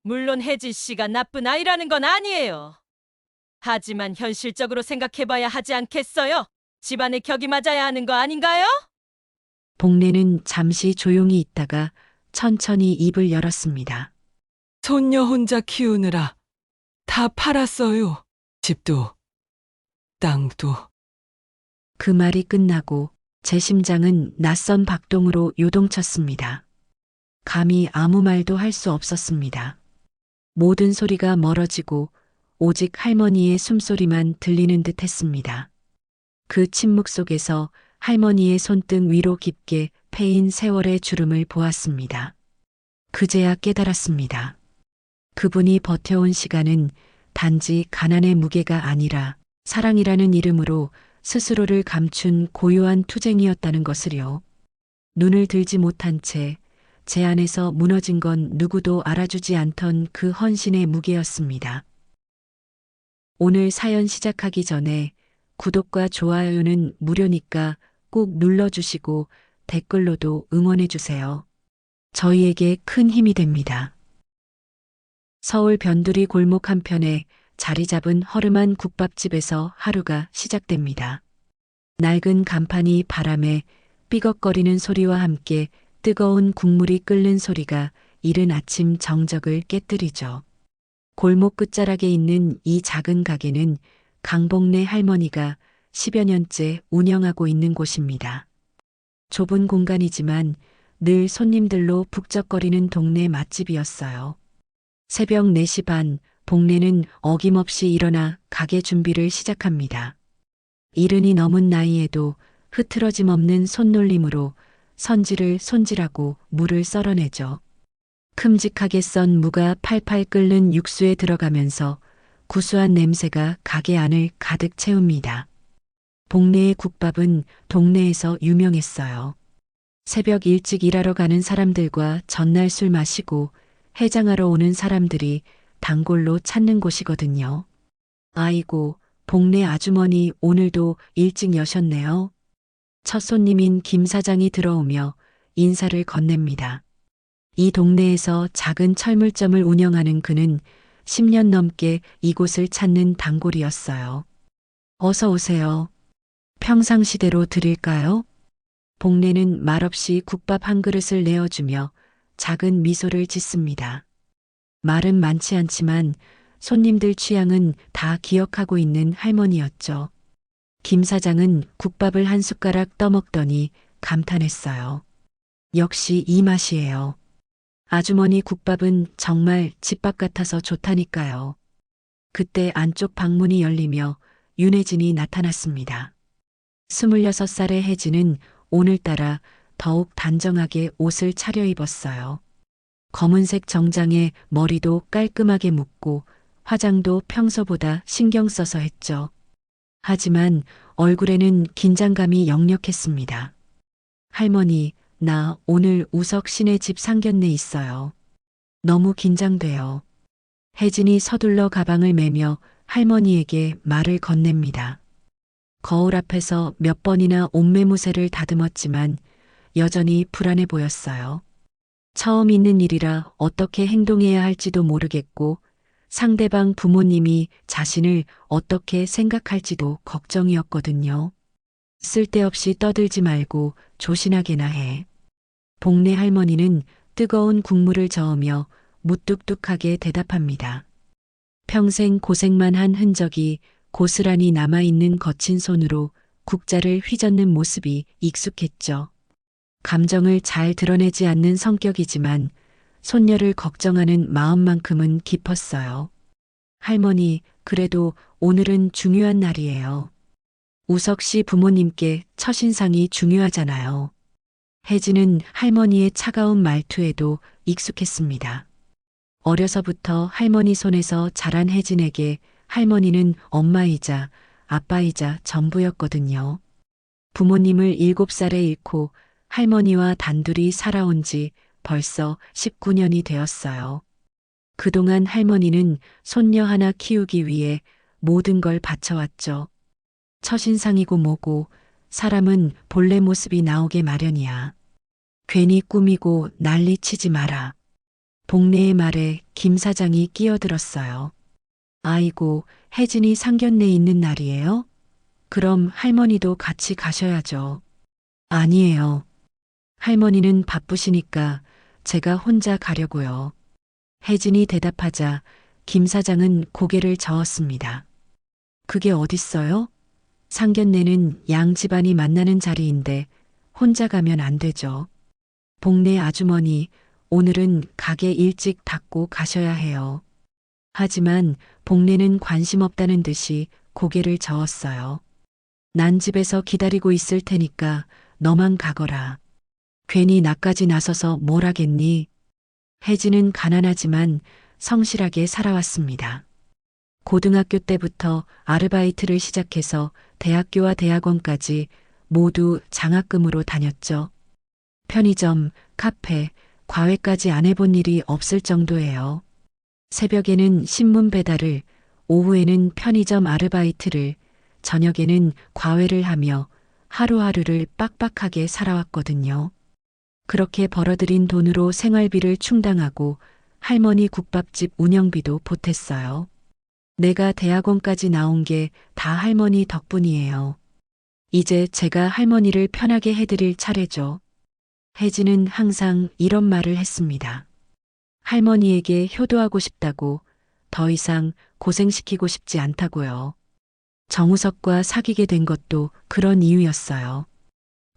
물론 혜진 씨가 나쁜 아이라는 건 아니에요. 하지만 현실적으로 생각해봐야 하지 않겠어요? 집안의 격이 맞아야 하는 거 아닌가요? 복례는 잠시 조용히 있다가 천천히 입을 열었습니다. 손녀 혼자 키우느라 다 팔았어요. 집도, 땅도. 그 말이 끝나고 제 심장은 낯선 박동으로 요동쳤습니다. 감히 아무 말도 할 수 없었습니다. 모든 소리가 멀어지고 오직 할머니의 숨소리만 들리는 듯 했습니다. 그 침묵 속에서 할머니의 손등 위로 깊게 패인 세월의 주름을 보았습니다. 그제야 깨달았습니다. 그분이 버텨온 시간은 단지 가난의 무게가 아니라 사랑이라는 이름으로 스스로를 감춘 고요한 투쟁이었다는 것을요. 눈을 들지 못한 채 제 안에서 무너진 건 누구도 알아주지 않던 그 헌신의 무게였습니다. 오늘 사연 시작하기 전에 구독과 좋아요는 무료니까 꼭 눌러주시고 댓글로도 응원해주세요. 저희에게 큰 힘이 됩니다. 서울 변두리 골목 한편에 자리 잡은 허름한 국밥집에서 하루가 시작됩니다. 낡은 간판이 바람에 삐걱거리는 소리와 함께 뜨거운 국물이 끓는 소리가 이른 아침 정적을 깨뜨리죠. 골목 끝자락에 있는 이 작은 가게는 강복래 할머니가 10여 년째 운영하고 있는 곳입니다. 좁은 공간이지만 늘 손님들로 북적거리는 동네 맛집이었어요. 새벽 4시 반, 복례는 어김없이 일어나 가게 준비를 시작합니다. 이른이 넘은 나이에도 흐트러짐 없는 손놀림으로 선지를 손질하고 물을 썰어내죠. 큼직하게 썬 무가 팔팔 끓는 육수에 들어가면서 구수한 냄새가 가게 안을 가득 채웁니다. 복례의 국밥은 동네에서 유명했어요. 새벽 일찍 일하러 가는 사람들과 전날 술 마시고 해장하러 오는 사람들이 단골로 찾는 곳이거든요. 아이고, 복례 아주머니 오늘도 일찍 여셨네요. 첫 손님인 김 사장이 들어오며 인사를 건넵니다. 이 동네에서 작은 철물점을 운영하는 그는 10년 넘게 이곳을 찾는 단골이었어요. 어서 오세요. 평상시대로 드릴까요? 복례는 말없이 국밥 한 그릇을 내어주며 작은 미소를 짓습니다. 말은 많지 않지만 손님들 취향은 다 기억하고 있는 할머니였죠. 김 사장은 국밥을 한 숟가락 떠먹더니 감탄했어요. 역시 이 맛이에요. 아주머니 국밥은 정말 집밥 같아서 좋다니까요. 그때 안쪽 방문이 열리며 윤혜진이 나타났습니다. 26살의 혜진은 오늘따라 더욱 단정하게 옷을 차려입었어요. 검은색 정장에 머리도 깔끔하게 묶고 화장도 평소보다 신경 써서 했죠. 하지만 얼굴에는 긴장감이 역력했습니다. 할머니, 나 오늘 우석 씨네 집 상견례 있어요. 너무 긴장돼요. 혜진이 서둘러 가방을 매며 할머니에게 말을 건넵니다. 거울 앞에서 몇 번이나 옷매무새를 다듬었지만 여전히 불안해 보였어요. 처음 있는 일이라 어떻게 행동해야 할지도 모르겠고 상대방 부모님이 자신을 어떻게 생각할지도 걱정이었거든요. 쓸데없이 떠들지 말고 조신하게나 해. 복례 할머니는 뜨거운 국물을 저으며 무뚝뚝하게 대답합니다. 평생 고생만 한 흔적이 고스란히 남아있는 거친 손으로 국자를 휘젓는 모습이 익숙했죠. 감정을 잘 드러내지 않는 성격이지만 손녀를 걱정하는 마음만큼은 깊었어요. 할머니, 그래도 오늘은 중요한 날이에요. 우석 씨 부모님께 첫인상이 중요하잖아요. 혜진은 할머니의 차가운 말투에도 익숙했습니다. 어려서부터 할머니 손에서 자란 혜진에게 할머니는 엄마이자 아빠이자 전부였거든요. 부모님을 7살에 잃고 할머니와 단둘이 살아온 지 벌써 19년이 되었어요. 그동안 할머니는 손녀 하나 키우기 위해 모든 걸 바쳐왔죠. 첫인상이고 뭐고 사람은 본래 모습이 나오게 마련이야. 괜히 꾸미고 난리치지 마라. 복례의 말에 김 사장이 끼어들었어요. 아이고, 혜진이 상견례 있는 날이에요? 그럼 할머니도 같이 가셔야죠. 아니에요. 할머니는 바쁘시니까 제가 혼자 가려고요. 혜진이 대답하자 김 사장은 고개를 저었습니다. 그게 어딨어요? 상견례는 양 집안이 만나는 자리인데 혼자 가면 안 되죠. 복례 아주머니, 오늘은 가게 일찍 닫고 가셔야 해요. 하지만 복례는 관심 없다는 듯이 고개를 저었어요. 난 집에서 기다리고 있을 테니까 너만 가거라. 괜히 나까지 나서서 뭘 하겠니? 혜진은 가난하지만 성실하게 살아왔습니다. 고등학교 때부터 아르바이트를 시작해서 대학교와 대학원까지 모두 장학금으로 다녔죠. 편의점, 카페, 과외까지 안 해본 일이 없을 정도예요. 새벽에는 신문 배달을, 오후에는 편의점 아르바이트를, 저녁에는 과외를 하며 하루하루를 빡빡하게 살아왔거든요. 그렇게 벌어들인 돈으로 생활비를 충당하고 할머니 국밥집 운영비도 보탰어요. 내가 대학원까지 나온 게 다 할머니 덕분이에요. 이제 제가 할머니를 편하게 해드릴 차례죠. 혜진은 항상 이런 말을 했습니다. 할머니에게 효도하고 싶다고, 더 이상 고생시키고 싶지 않다고요. 정우석과 사귀게 된 것도 그런 이유였어요.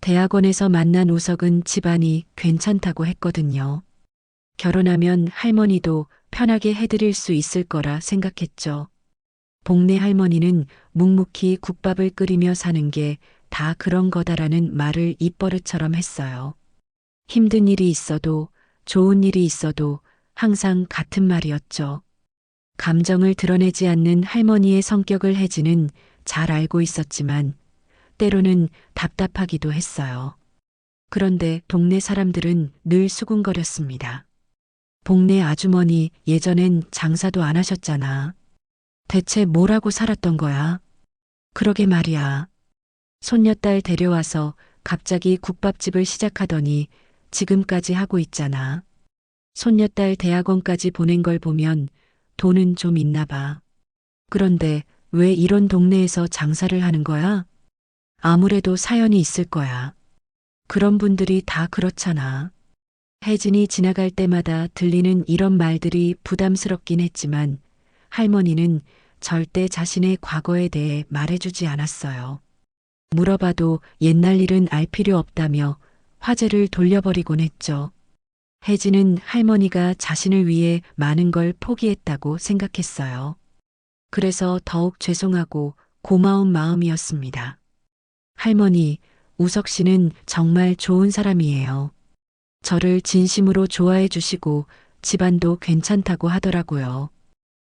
대학원에서 만난 우석은 집안이 괜찮다고 했거든요. 결혼하면 할머니도 편하게 해드릴 수 있을 거라 생각했죠. 복례 할머니는 묵묵히 국밥을 끓이며 사는 게 다 그런 거다라는 말을 입버릇처럼 했어요. 힘든 일이 있어도 좋은 일이 있어도 항상 같은 말이었죠. 감정을 드러내지 않는 할머니의 성격을 혜진은 잘 알고 있었지만 때로는 답답하기도 했어요. 그런데 동네 사람들은 늘 수군거렸습니다. 복례 아주머니 예전엔 장사도 안 하셨잖아. 대체 뭘 하고 살았던 거야? 그러게 말이야. 손녀딸 데려와서 갑자기 국밥집을 시작하더니 지금까지 하고 있잖아. 손녀딸 대학원까지 보낸 걸 보면 돈은 좀 있나 봐. 그런데 왜 이런 동네에서 장사를 하는 거야? 아무래도 사연이 있을 거야. 그런 분들이 다 그렇잖아. 혜진이 지나갈 때마다 들리는 이런 말들이 부담스럽긴 했지만 할머니는 절대 자신의 과거에 대해 말해주지 않았어요. 물어봐도 옛날 일은 알 필요 없다며 화제를 돌려버리곤 했죠. 혜진은 할머니가 자신을 위해 많은 걸 포기했다고 생각했어요. 그래서 더욱 죄송하고 고마운 마음이었습니다. 할머니, 우석 씨는 정말 좋은 사람이에요. 저를 진심으로 좋아해 주시고 집안도 괜찮다고 하더라고요.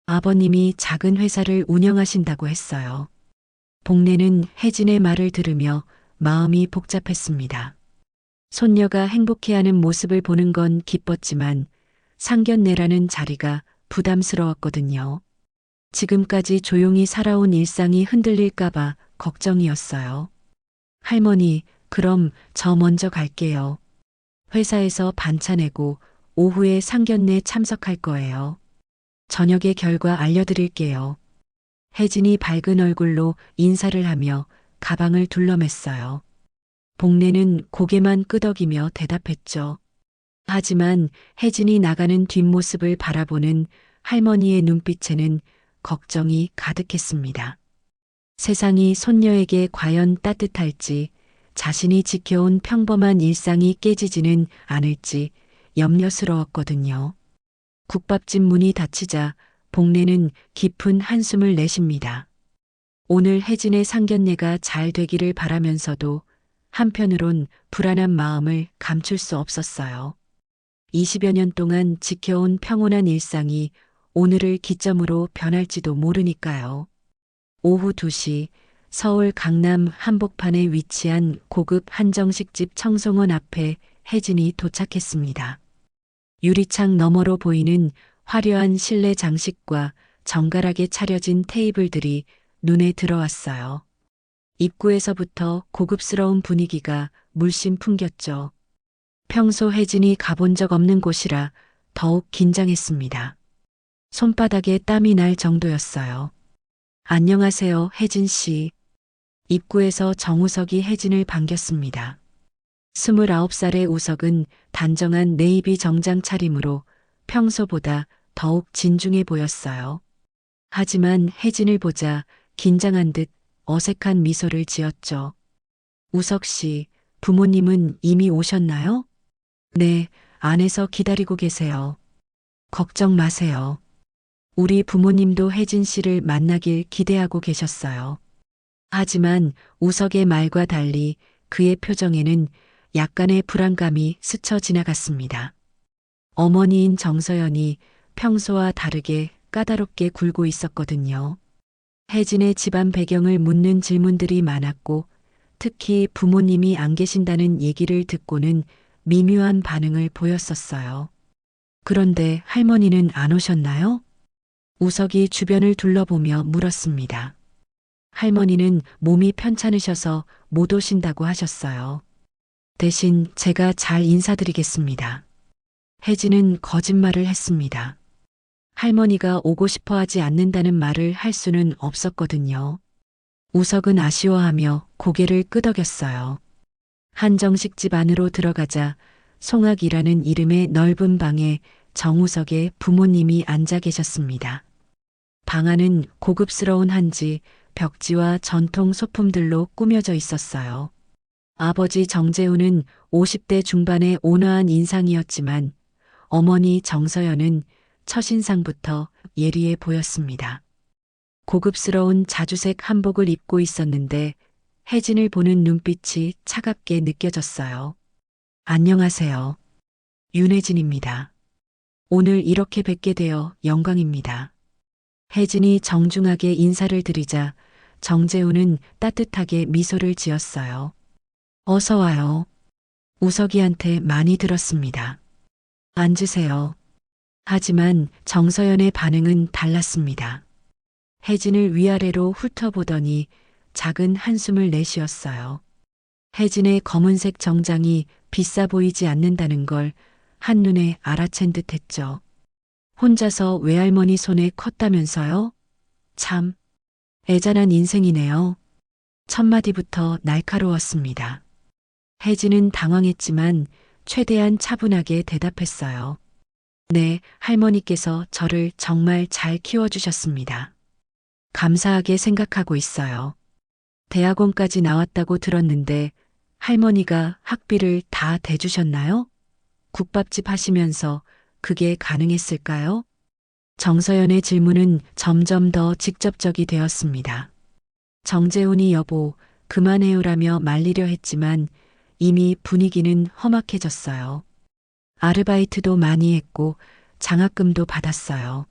아버님이 작은 회사를 운영하신다고 했어요. 복례는 혜진의 말을 들으며 마음이 복잡했습니다. 손녀가 행복해하는 모습을 보는 건 기뻤지만 상견례라는 자리가 부담스러웠거든요. 지금까지 조용히 살아온 일상이 흔들릴까봐 걱정이었어요. 할머니, 그럼 저 먼저 갈게요. 회사에서 반차 내고 오후에 상견례 참석할 거예요. 저녁에 결과 알려드릴게요. 혜진이 밝은 얼굴로 인사를 하며 가방을 둘러맸어요. 복례는 고개만 끄덕이며 대답했죠. 하지만 혜진이 나가는 뒷모습을 바라보는 할머니의 눈빛에는 걱정이 가득했습니다. 세상이 손녀에게 과연 따뜻할지, 자신이 지켜온 평범한 일상이 깨지지는 않을지 염려스러웠거든요. 국밥집 문이 닫히자 복례는 깊은 한숨을 내쉽니다. 오늘 혜진의 상견례가 잘 되기를 바라면서도 한편으론 불안한 마음을 감출 수 없었어요. 20여 년 동안 지켜온 평온한 일상이 오늘을 기점으로 변할지도 모르니까요. 오후 2시 서울 강남 한복판에 위치한 고급 한정식집 청송원 앞에 혜진이 도착했습니다. 유리창 너머로 보이는 화려한 실내 장식과 정갈하게 차려진 테이블들이 눈에 들어왔어요. 입구에서부터 고급스러운 분위기가 물씬 풍겼죠. 평소 혜진이 가본 적 없는 곳이라 더욱 긴장했습니다. 손바닥에 땀이 날 정도였어요. 안녕하세요, 혜진 씨. 입구에서 정우석이 혜진을 반겼습니다. 29살의 우석은 단정한 네이비 정장 차림으로 평소보다 더욱 진중해 보였어요. 하지만 혜진을 보자 긴장한 듯 어색한 미소를 지었죠. 우석 씨, 부모님은 이미 오셨나요? 네, 안에서 기다리고 계세요. 걱정 마세요. 우리 부모님도 혜진 씨를 만나길 기대하고 계셨어요. 하지만 우석의 말과 달리 그의 표정에는 약간의 불안감이 스쳐 지나갔습니다. 어머니인 정서연이 평소와 다르게 까다롭게 굴고 있었거든요. 혜진의 집안 배경을 묻는 질문들이 많았고 특히 부모님이 안 계신다는 얘기를 듣고는 미묘한 반응을 보였었어요. 그런데 할머니는 안 오셨나요? 우석이 주변을 둘러보며 물었습니다. 할머니는 몸이 편찮으셔서 못 오신다고 하셨어요. 대신 제가 잘 인사드리겠습니다. 혜진은 거짓말을 했습니다. 할머니가 오고 싶어 하지 않는다는 말을 할 수는 없었거든요. 우석은 아쉬워하며 고개를 끄덕였어요. 한정식 집 안으로 들어가자 송악이라는 이름의 넓은 방에 정우석의 부모님이 앉아 계셨습니다. 방 안은 고급스러운 한지, 벽지와 전통 소품들로 꾸며져 있었어요. 아버지 정재우는 50대 중반의 온화한 인상이었지만 어머니 정서연은 첫인상부터 예리해 보였습니다. 고급스러운 자주색 한복을 입고 있었는데 혜진을 보는 눈빛이 차갑게 느껴졌어요. 안녕하세요. 윤혜진입니다. 오늘 이렇게 뵙게 되어 영광입니다. 혜진이 정중하게 인사를 드리자 정재우는 따뜻하게 미소를 지었어요. 어서 와요. 우석이한테 많이 들었습니다. 앉으세요. 하지만 정서연의 반응은 달랐습니다. 혜진을 위아래로 훑어보더니 작은 한숨을 내쉬었어요. 혜진의 검은색 정장이 비싸 보이지 않는다는 걸 한눈에 알아챈 듯 했죠. 혼자서 외할머니 손에 컸다면서요? 참, 애잔한 인생이네요. 첫마디부터 날카로웠습니다. 혜진은 당황했지만 최대한 차분하게 대답했어요. 네, 할머니께서 저를 정말 잘 키워주셨습니다. 감사하게 생각하고 있어요. 대학원까지 나왔다고 들었는데 할머니가 학비를 다 대주셨나요? 국밥집 하시면서 그게 가능했을까요? 정서연의 질문은 점점 더 직접적이 되었습니다. 정재훈이 여보, 그만해요라며 말리려 했지만 이미 분위기는 험악해졌어요. 아르바이트도 많이 했고 장학금도 받았어요.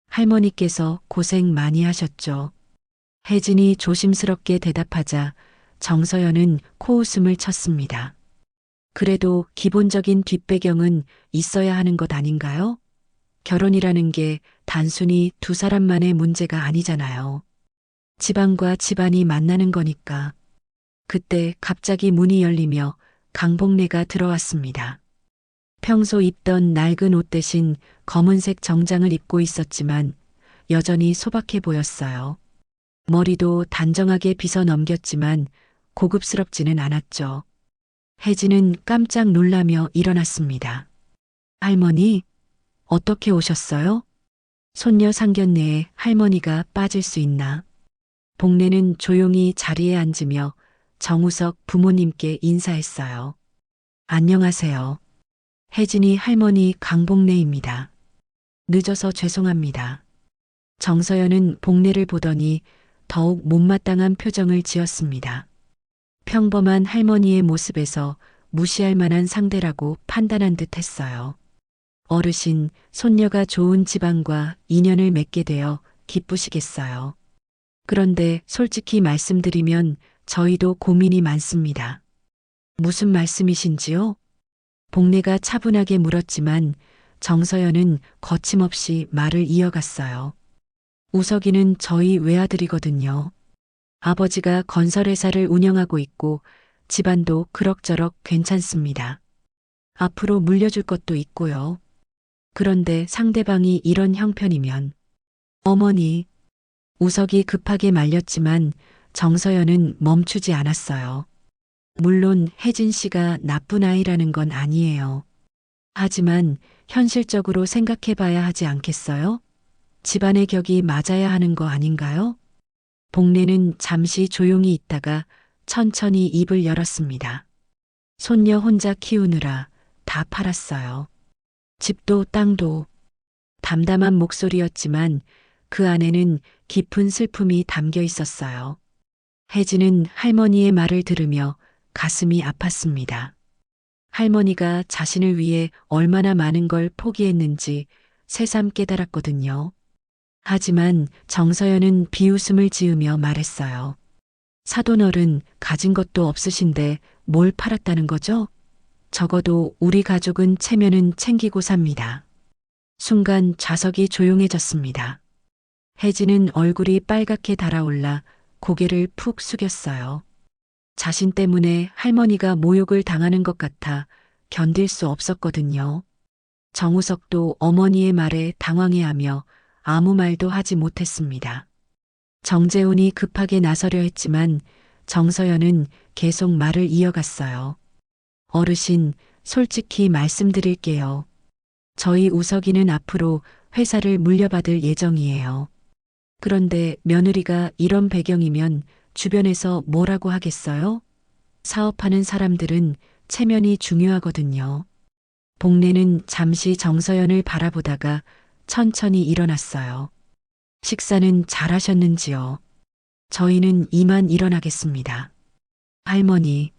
할머니께서 고생 많이 하셨죠. 혜진이 조심스럽게 대답하자 정서연은 코웃음을 쳤습니다. 그래도 기본적인 뒷배경은 있어야 하는 것 아닌가요? 결혼이라는 게 단순히 두 사람만의 문제가 아니잖아요. 집안과 집안이 만나는 거니까. 그때 갑자기 문이 열리며 강복래가 들어왔습니다. 평소 입던 낡은 옷 대신 검은색 정장을 입고 있었지만 여전히 소박해 보였어요. 머리도 단정하게 빗어 넘겼지만 고급스럽지는 않았죠. 혜진은 깜짝 놀라며 일어났습니다. 할머니, 어떻게 오셨어요? 손녀 상견례에 할머니가 빠질 수 있나? 복래는 조용히 자리에 앉으며 정우석 부모님께 인사했어요. 안녕하세요. 혜진이 할머니 강복래입니다. 늦어서 죄송합니다. 정서연은 복래를 보더니 더욱 못마땅한 표정을 지었습니다. 평범한 할머니의 모습에서 무시할 만한 상대라고 판단한 듯 했어요. 어르신, 손녀가 좋은 집안과 인연을 맺게 되어 기쁘시겠어요. 그런데 솔직히 말씀드리면 저희도 고민이 많습니다. 무슨 말씀이신지요? 복래가 차분하게 물었지만 정서연은 거침없이 말을 이어갔어요. 우석이는 저희 외아들이거든요. 아버지가 건설회사를 운영하고 있고 집안도 그럭저럭 괜찮습니다. 앞으로 물려줄 것도 있고요. 그런데 상대방이 이런 형편이면 어머니, 우석이 급하게 말렸지만 정서연은 멈추지 않았어요. 물론 혜진 씨가 나쁜 아이라는 건 아니에요. 하지만 현실적으로 생각해 봐야 하지 않겠어요? 집안의 격이 맞아야 하는 거 아닌가요? 복례는 잠시 조용히 있다가 천천히 입을 열었습니다. 손녀 혼자 키우느라 다 팔았어요. 집도 땅도. 담담한 목소리였지만 그 안에는 깊은 슬픔이 담겨 있었어요. 혜진은 할머니의 말을 들으며 가슴이 아팠습니다. 할머니가 자신을 위해 얼마나 많은 걸 포기했는지 새삼 깨달았거든요. 하지만 정서연은 비웃음을 지으며 말했어요. 사돈어른 가진 것도 없으신데 뭘 팔았다는 거죠? 적어도 우리 가족은 체면은 챙기고 삽니다. 순간 좌석이 조용해졌습니다. 혜진은 얼굴이 빨갛게 달아올라 고개를 푹 숙였어요. 자신 때문에 할머니가 모욕을 당하는 것 같아 견딜 수 없었거든요. 정우석도 어머니의 말에 당황해하며 아무 말도 하지 못했습니다. 정재훈이 급하게 나서려 했지만 정서연은 계속 말을 이어갔어요. 어르신, 솔직히 말씀드릴게요. 저희 우석이는 앞으로 회사를 물려받을 예정이에요. 그런데 며느리가 이런 배경이면 주변에서 뭐라고 하겠어요? 사업하는 사람들은 체면이 중요하거든요. 복례는 잠시 정서연을 바라보다가 천천히 일어났어요. 식사는 잘하셨는지요? 저희는 이만 일어나겠습니다. 할머니,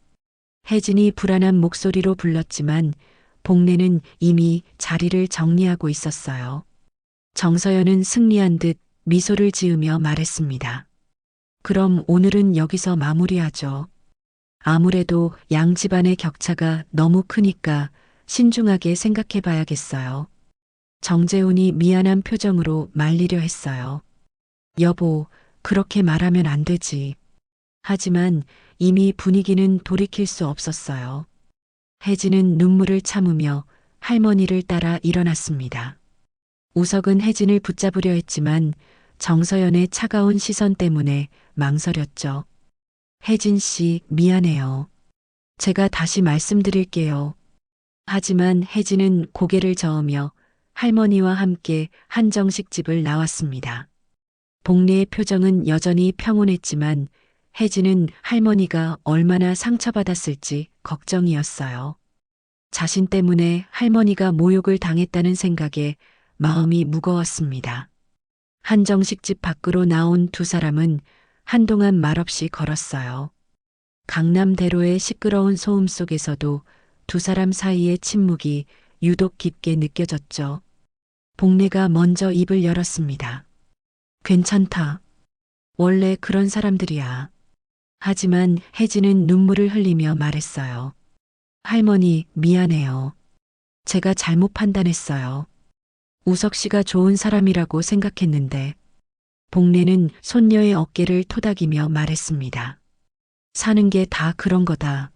혜진이 불안한 목소리로 불렀지만 복례는 이미 자리를 정리하고 있었어요. 정서연은 승리한 듯 미소를 지으며 말했습니다. 그럼 오늘은 여기서 마무리하죠. 아무래도 양 집안의 격차가 너무 크니까 신중하게 생각해 봐야겠어요. 정재훈이 미안한 표정으로 말리려 했어요. 여보, 그렇게 말하면 안 되지. 하지만 이미 분위기는 돌이킬 수 없었어요. 혜진은 눈물을 참으며 할머니를 따라 일어났습니다. 우석은 혜진을 붙잡으려 했지만 정서연의 차가운 시선 때문에 망설였죠. 혜진 씨, 미안해요. 제가 다시 말씀드릴게요. 하지만 혜진은 고개를 저으며 할머니와 함께 한정식 집을 나왔습니다. 복례의 표정은 여전히 평온했지만 혜진은 할머니가 얼마나 상처받았을지 걱정이었어요. 자신 때문에 할머니가 모욕을 당했다는 생각에 마음이 무거웠습니다. 한정식 집 밖으로 나온 두 사람은 한동안 말없이 걸었어요. 강남대로의 시끄러운 소음 속에서도 두 사람 사이의 침묵이 유독 깊게 느껴졌죠. 복례가 먼저 입을 열었습니다. 괜찮다. 원래 그런 사람들이야. 하지만 혜진은 눈물을 흘리며 말했어요. 할머니, 미안해요. 제가 잘못 판단했어요. 우석 씨가 좋은 사람이라고 생각했는데. 복례는 손녀의 어깨를 토닥이며 말했습니다. 사는 게 다 그런 거다.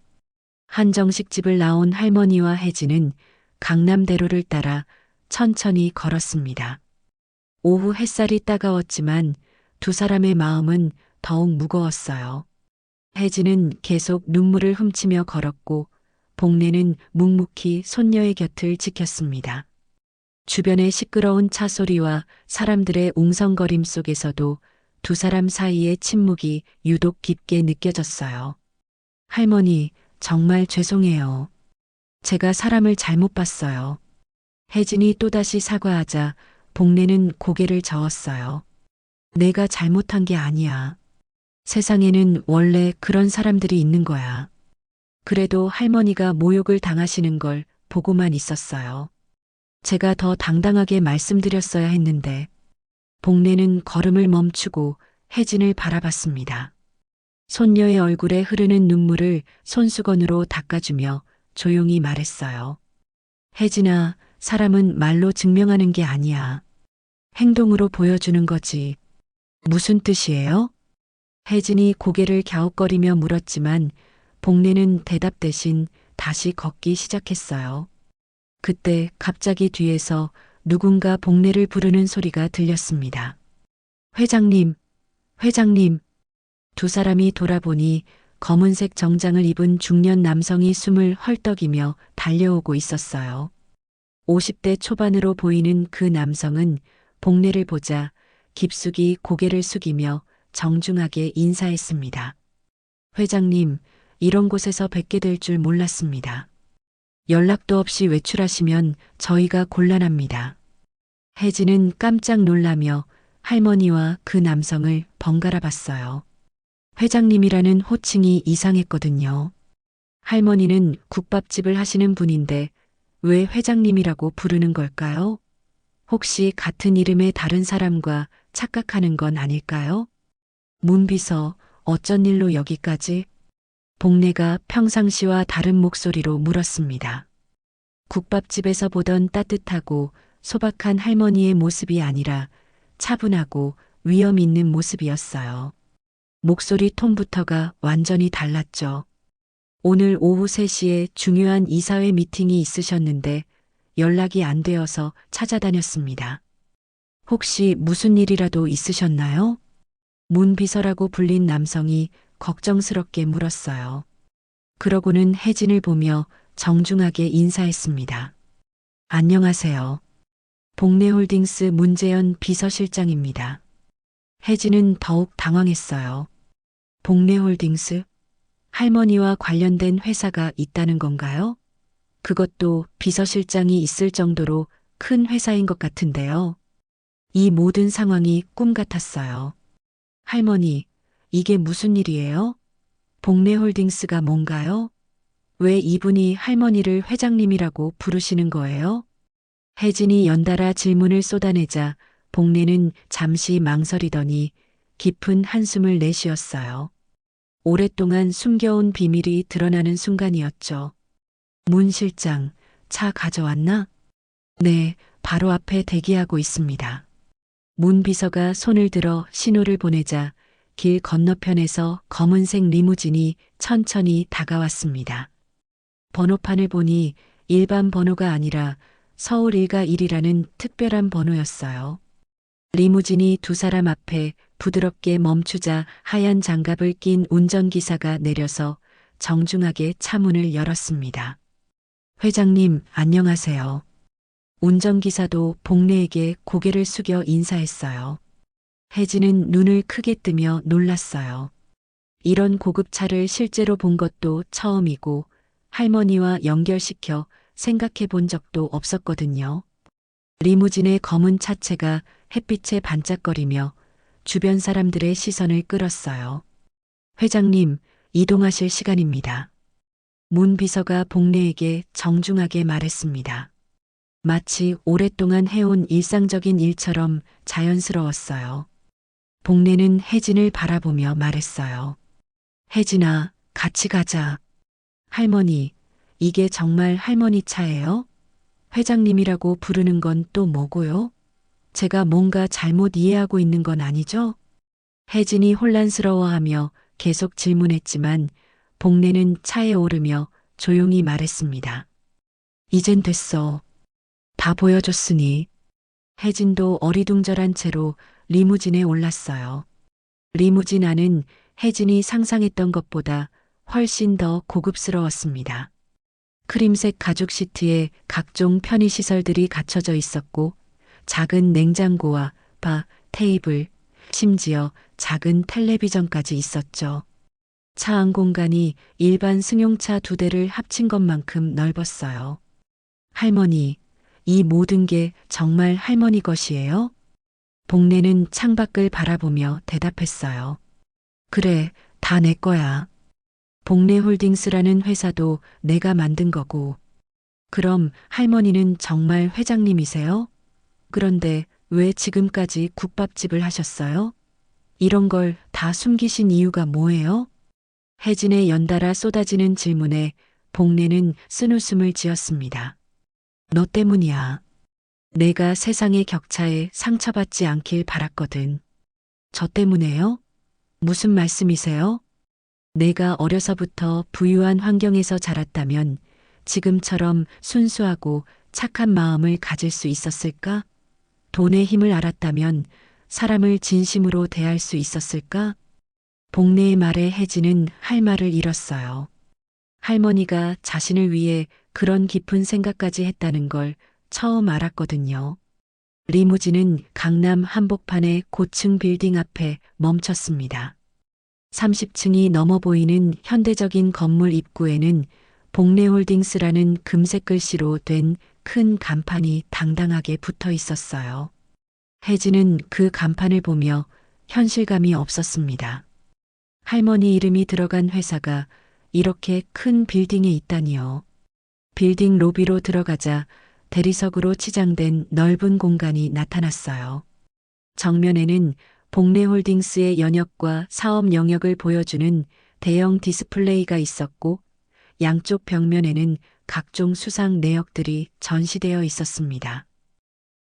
한정식 집을 나온 할머니와 혜진은 강남대로를 따라 천천히 걸었습니다. 오후 햇살이 따가웠지만 두 사람의 마음은 더욱 무거웠어요. 혜진은 계속 눈물을 훔치며 걸었고 복례는 묵묵히 손녀의 곁을 지켰습니다. 주변의 시끄러운 차 소리와 사람들의 웅성거림 속에서도 두 사람 사이의 침묵이 유독 깊게 느껴졌어요. 할머니, 정말 죄송해요. 제가 사람을 잘못 봤어요. 혜진이 또다시 사과하자 복례는 고개를 저었어요. 내가 잘못한 게 아니야. 세상에는 원래 그런 사람들이 있는 거야. 그래도 할머니가 모욕을 당하시는 걸 보고만 있었어요. 제가 더 당당하게 말씀드렸어야 했는데. 복례는 걸음을 멈추고 혜진을 바라봤습니다. 손녀의 얼굴에 흐르는 눈물을 손수건으로 닦아주며 조용히 말했어요. 혜진아, 사람은 말로 증명하는 게 아니야. 행동으로 보여주는 거지. 무슨 뜻이에요? 혜진이 고개를 갸웃거리며 물었지만 복례는 대답 대신 다시 걷기 시작했어요. 그때 갑자기 뒤에서 누군가 복례를 부르는 소리가 들렸습니다. 회장님, 회장님. 두 사람이 돌아보니 검은색 정장을 입은 중년 남성이 숨을 헐떡이며 달려오고 있었어요. 50대 초반으로 보이는 그 남성은 복례를 보자 깊숙이 고개를 숙이며 정중하게 인사했습니다. 회장님, 이런 곳에서 뵙게 될 줄 몰랐습니다. 연락도 없이 외출하시면 저희가 곤란합니다. 혜진은 깜짝 놀라며 할머니와 그 남성을 번갈아 봤어요. 회장님이라는 호칭이 이상했거든요. 할머니는 국밥집을 하시는 분인데 왜 회장님이라고 부르는 걸까요? 혹시 같은 이름의 다른 사람과 착각하는 건 아닐까요? 문비서, 어쩐 일로 여기까지? 복례가 평상시와 다른 목소리로 물었습니다. 국밥집에서 보던 따뜻하고 소박한 할머니의 모습이 아니라 차분하고 위험 있는 모습이었어요. 목소리 톤부터가 완전히 달랐죠. 오늘 오후 3시에 중요한 이사회 미팅이 있으셨는데 연락이 안 되어서 찾아다녔습니다. 혹시 무슨 일이라도 있으셨나요? 문비서라고 불린 남성이 걱정스럽게 물었어요. 그러고는 혜진을 보며 정중하게 인사했습니다. 안녕하세요. 복례홀딩스 문재현 비서실장입니다. 혜진은 더욱 당황했어요. 복례홀딩스? 할머니와 관련된 회사가 있다는 건가요? 그것도 비서실장이 있을 정도로 큰 회사인 것 같은데요. 이 모든 상황이 꿈 같았어요. 할머니, 이게 무슨 일이에요? 복례홀딩스가 뭔가요? 왜 이분이 할머니를 회장님이라고 부르시는 거예요? 혜진이 연달아 질문을 쏟아내자 복례는 잠시 망설이더니 깊은 한숨을 내쉬었어요. 오랫동안 숨겨온 비밀이 드러나는 순간이었죠. 문 실장, 차 가져왔나? 네, 바로 앞에 대기하고 있습니다. 문 비서가 손을 들어 신호를 보내자 길 건너편에서 검은색 리무진이 천천히 다가왔습니다. 번호판을 보니 일반 번호가 아니라 서울 1가1이라는 특별한 번호였어요. 리무진이 두 사람 앞에 부드럽게 멈추자 하얀 장갑을 낀 운전기사가 내려서 정중하게 차문을 열었습니다. 회장님, 안녕하세요. 운전기사도 복례에게 고개를 숙여 인사했어요. 혜진은 눈을 크게 뜨며 놀랐어요. 이런 고급차를 실제로 본 것도 처음이고 할머니와 연결시켜 생각해 본 적도 없었거든요. 리무진의 검은 차체가 햇빛에 반짝거리며 주변 사람들의 시선을 끌었어요. 회장님, 이동하실 시간입니다. 문 비서가 복례에게 정중하게 말했습니다. 마치 오랫동안 해온 일상적인 일처럼 자연스러웠어요. 복례는 혜진을 바라보며 말했어요. 혜진아, 같이 가자. 할머니, 이게 정말 할머니 차예요? 회장님이라고 부르는 건 또 뭐고요? 제가 뭔가 잘못 이해하고 있는 건 아니죠? 혜진이 혼란스러워하며 계속 질문했지만 복례는 차에 오르며 조용히 말했습니다. 이젠 됐어. 다 보여줬으니. 혜진도 어리둥절한 채로 리무진에 올랐어요. 리무진 안은 혜진이 상상했던 것보다 훨씬 더 고급스러웠습니다. 크림색 가죽 시트에 각종 편의시설들이 갖춰져 있었고 작은 냉장고와 바, 테이블, 심지어 작은 텔레비전까지 있었죠. 차 안 공간이 일반 승용차 2대를 합친 것만큼 넓었어요. 할머니, 이 모든 게 정말 할머니 것이에요? 복례는 창밖을 바라보며 대답했어요. 그래, 다 내 거야. 복례홀딩스라는 회사도 내가 만든 거고. 그럼 할머니는 정말 회장님이세요? 그런데 왜 지금까지 국밥집을 하셨어요? 이런 걸 다 숨기신 이유가 뭐예요? 혜진의 연달아 쏟아지는 질문에 복례는 쓴웃음을 지었습니다. 너 때문이야. 내가 세상의 격차에 상처받지 않길 바랐거든. 저 때문에요? 무슨 말씀이세요? 내가 어려서부터 부유한 환경에서 자랐다면 지금처럼 순수하고 착한 마음을 가질 수 있었을까? 돈의 힘을 알았다면 사람을 진심으로 대할 수 있었을까? 복례의 말에 혜진은 할 말을 잃었어요. 할머니가 자신을 위해 그런 깊은 생각까지 했다는 걸 처음 알았거든요. 리무진은 강남 한복판의 고층 빌딩 앞에 멈췄습니다. 30층이 넘어 보이는 현대적인 건물 입구에는 복례홀딩스라는 금색 글씨로 된 큰 간판이 당당하게 붙어 있었어요. 혜진은 그 간판을 보며 현실감이 없었습니다. 할머니 이름이 들어간 회사가 이렇게 큰 빌딩에 있다니요. 빌딩 로비로 들어가자 대리석으로 치장된 넓은 공간이 나타났어요. 정면에는 복례홀딩스의 연혁과 사업 영역을 보여주는 대형 디스플레이가 있었고 양쪽 벽면에는 각종 수상 내역들이 전시되어 있었습니다.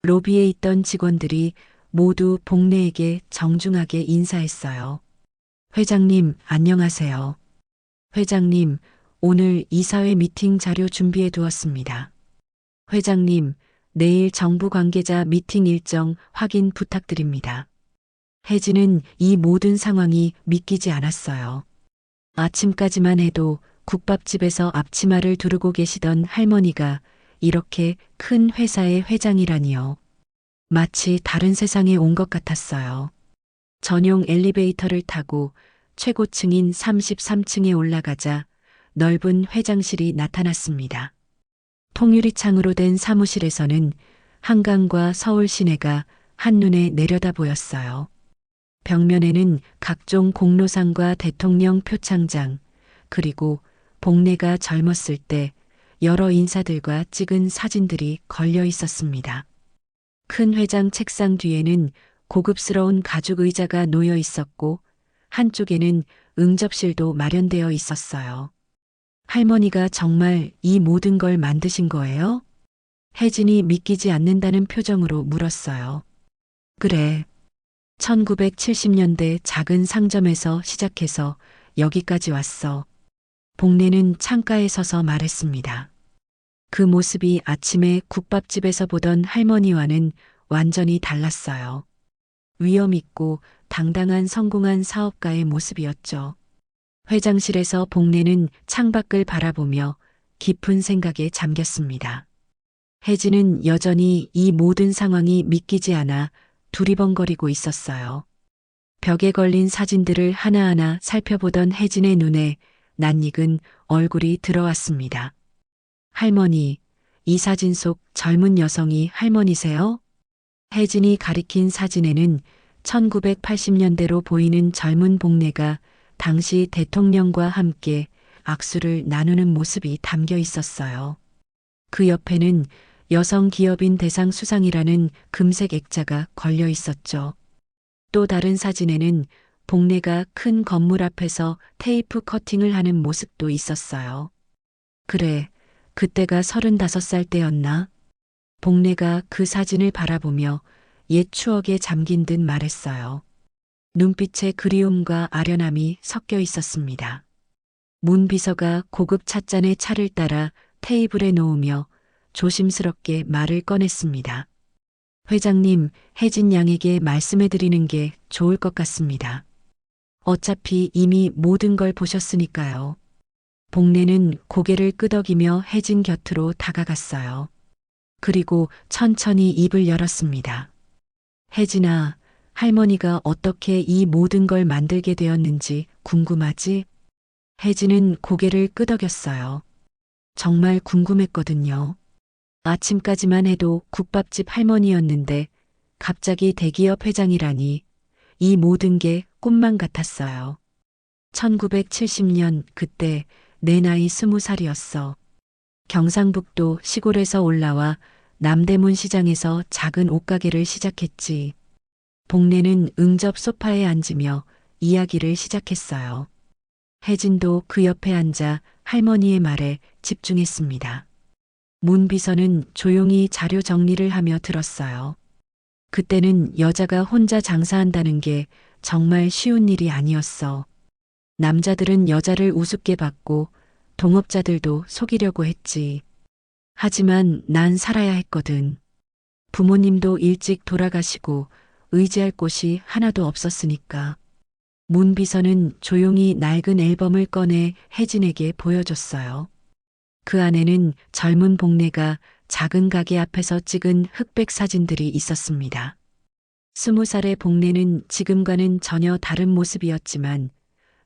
로비에 있던 직원들이 모두 복례에게 정중하게 인사했어요. 회장님, 안녕하세요. 회장님, 오늘 이사회 미팅 자료 준비해 두었습니다. 회장님, 내일 정부 관계자 미팅 일정 확인 부탁드립니다. 혜진은 이 모든 상황이 믿기지 않았어요. 아침까지만 해도 국밥집에서 앞치마를 두르고 계시던 할머니가 이렇게 큰 회사의 회장이라니요. 마치 다른 세상에 온 것 같았어요. 전용 엘리베이터를 타고 최고층인 33층에 올라가자 넓은 회장실이 나타났습니다. 통유리창으로 된 사무실에서는 한강과 서울 시내가 한눈에 내려다 보였어요. 벽면에는 각종 공로상과 대통령 표창장, 그리고 복례가 젊었을 때 여러 인사들과 찍은 사진들이 걸려 있었습니다. 큰 회장 책상 뒤에는 고급스러운 가죽 의자가 놓여 있었고 한쪽에는 응접실도 마련되어 있었어요. 할머니가 정말 이 모든 걸 만드신 거예요? 혜진이 믿기지 않는다는 표정으로 물었어요. 그래. 1970년대 작은 상점에서 시작해서 여기까지 왔어. 복례는 창가에 서서 말했습니다. 그 모습이 아침에 국밥집에서 보던 할머니와는 완전히 달랐어요. 위엄 있고 당당한 성공한 사업가의 모습이었죠. 회장실에서 복례는 창밖을 바라보며 깊은 생각에 잠겼습니다. 혜진은 여전히 이 모든 상황이 믿기지 않아 두리번거리고 있었어요. 벽에 걸린 사진들을 하나하나 살펴보던 혜진의 눈에 낯익은 얼굴이 들어왔습니다. 할머니, 이 사진 속 젊은 여성이 할머니세요? 혜진이 가리킨 사진에는 1980년대로 보이는 젊은 복례가 당시 대통령과 함께 악수를 나누는 모습이 담겨 있었어요. 그 옆에는 여성 기업인 대상 수상이라는 금색 액자가 걸려 있었죠. 또 다른 사진에는 복례가 큰 건물 앞에서 테이프 커팅을 하는 모습도 있었어요. 그래, 그때가 35살 때였나? 복례가 그 사진을 바라보며 옛 추억에 잠긴 듯 말했어요. 눈빛에 그리움과 아련함이 섞여 있었습니다. 문 비서가 고급 찻잔에 차를 따라 테이블에 놓으며 조심스럽게 말을 꺼냈습니다. 회장님, 혜진 양에게 말씀해드리는 게 좋을 것 같습니다. 어차피 이미 모든 걸 보셨으니까요. 복례는 고개를 끄덕이며 혜진 곁으로 다가갔어요. 그리고 천천히 입을 열었습니다. 혜진아, 할머니가 어떻게 이 모든 걸 만들게 되었는지 궁금하지? 혜진은 고개를 끄덕였어요. 정말 궁금했거든요. 아침까지만 해도 국밥집 할머니였는데 갑자기 대기업 회장이라니 이 모든 게 꿈만 같았어요. 1970년 그때 내 나이 20살이었어. 경상북도 시골에서 올라와 남대문 시장에서 작은 옷가게를 시작했지. 복례는 응접 소파에 앉으며 이야기를 시작했어요. 혜진도 그 옆에 앉아 할머니의 말에 집중했습니다. 문 비서는 조용히 자료 정리를 하며 들었어요. 그때는 여자가 혼자 장사한다는 게 정말 쉬운 일이 아니었어. 남자들은 여자를 우습게 봤고 동업자들도 속이려고 했지. 하지만 난 살아야 했거든. 부모님도 일찍 돌아가시고 의지할 곳이 하나도 없었으니까. 문 비서는 조용히 낡은 앨범을 꺼내 혜진에게 보여줬어요. 그 안에는 젊은 복례가 작은 가게 앞에서 찍은 흑백 사진들이 있었습니다. 20살의 복례는 지금과는 전혀 다른 모습이었지만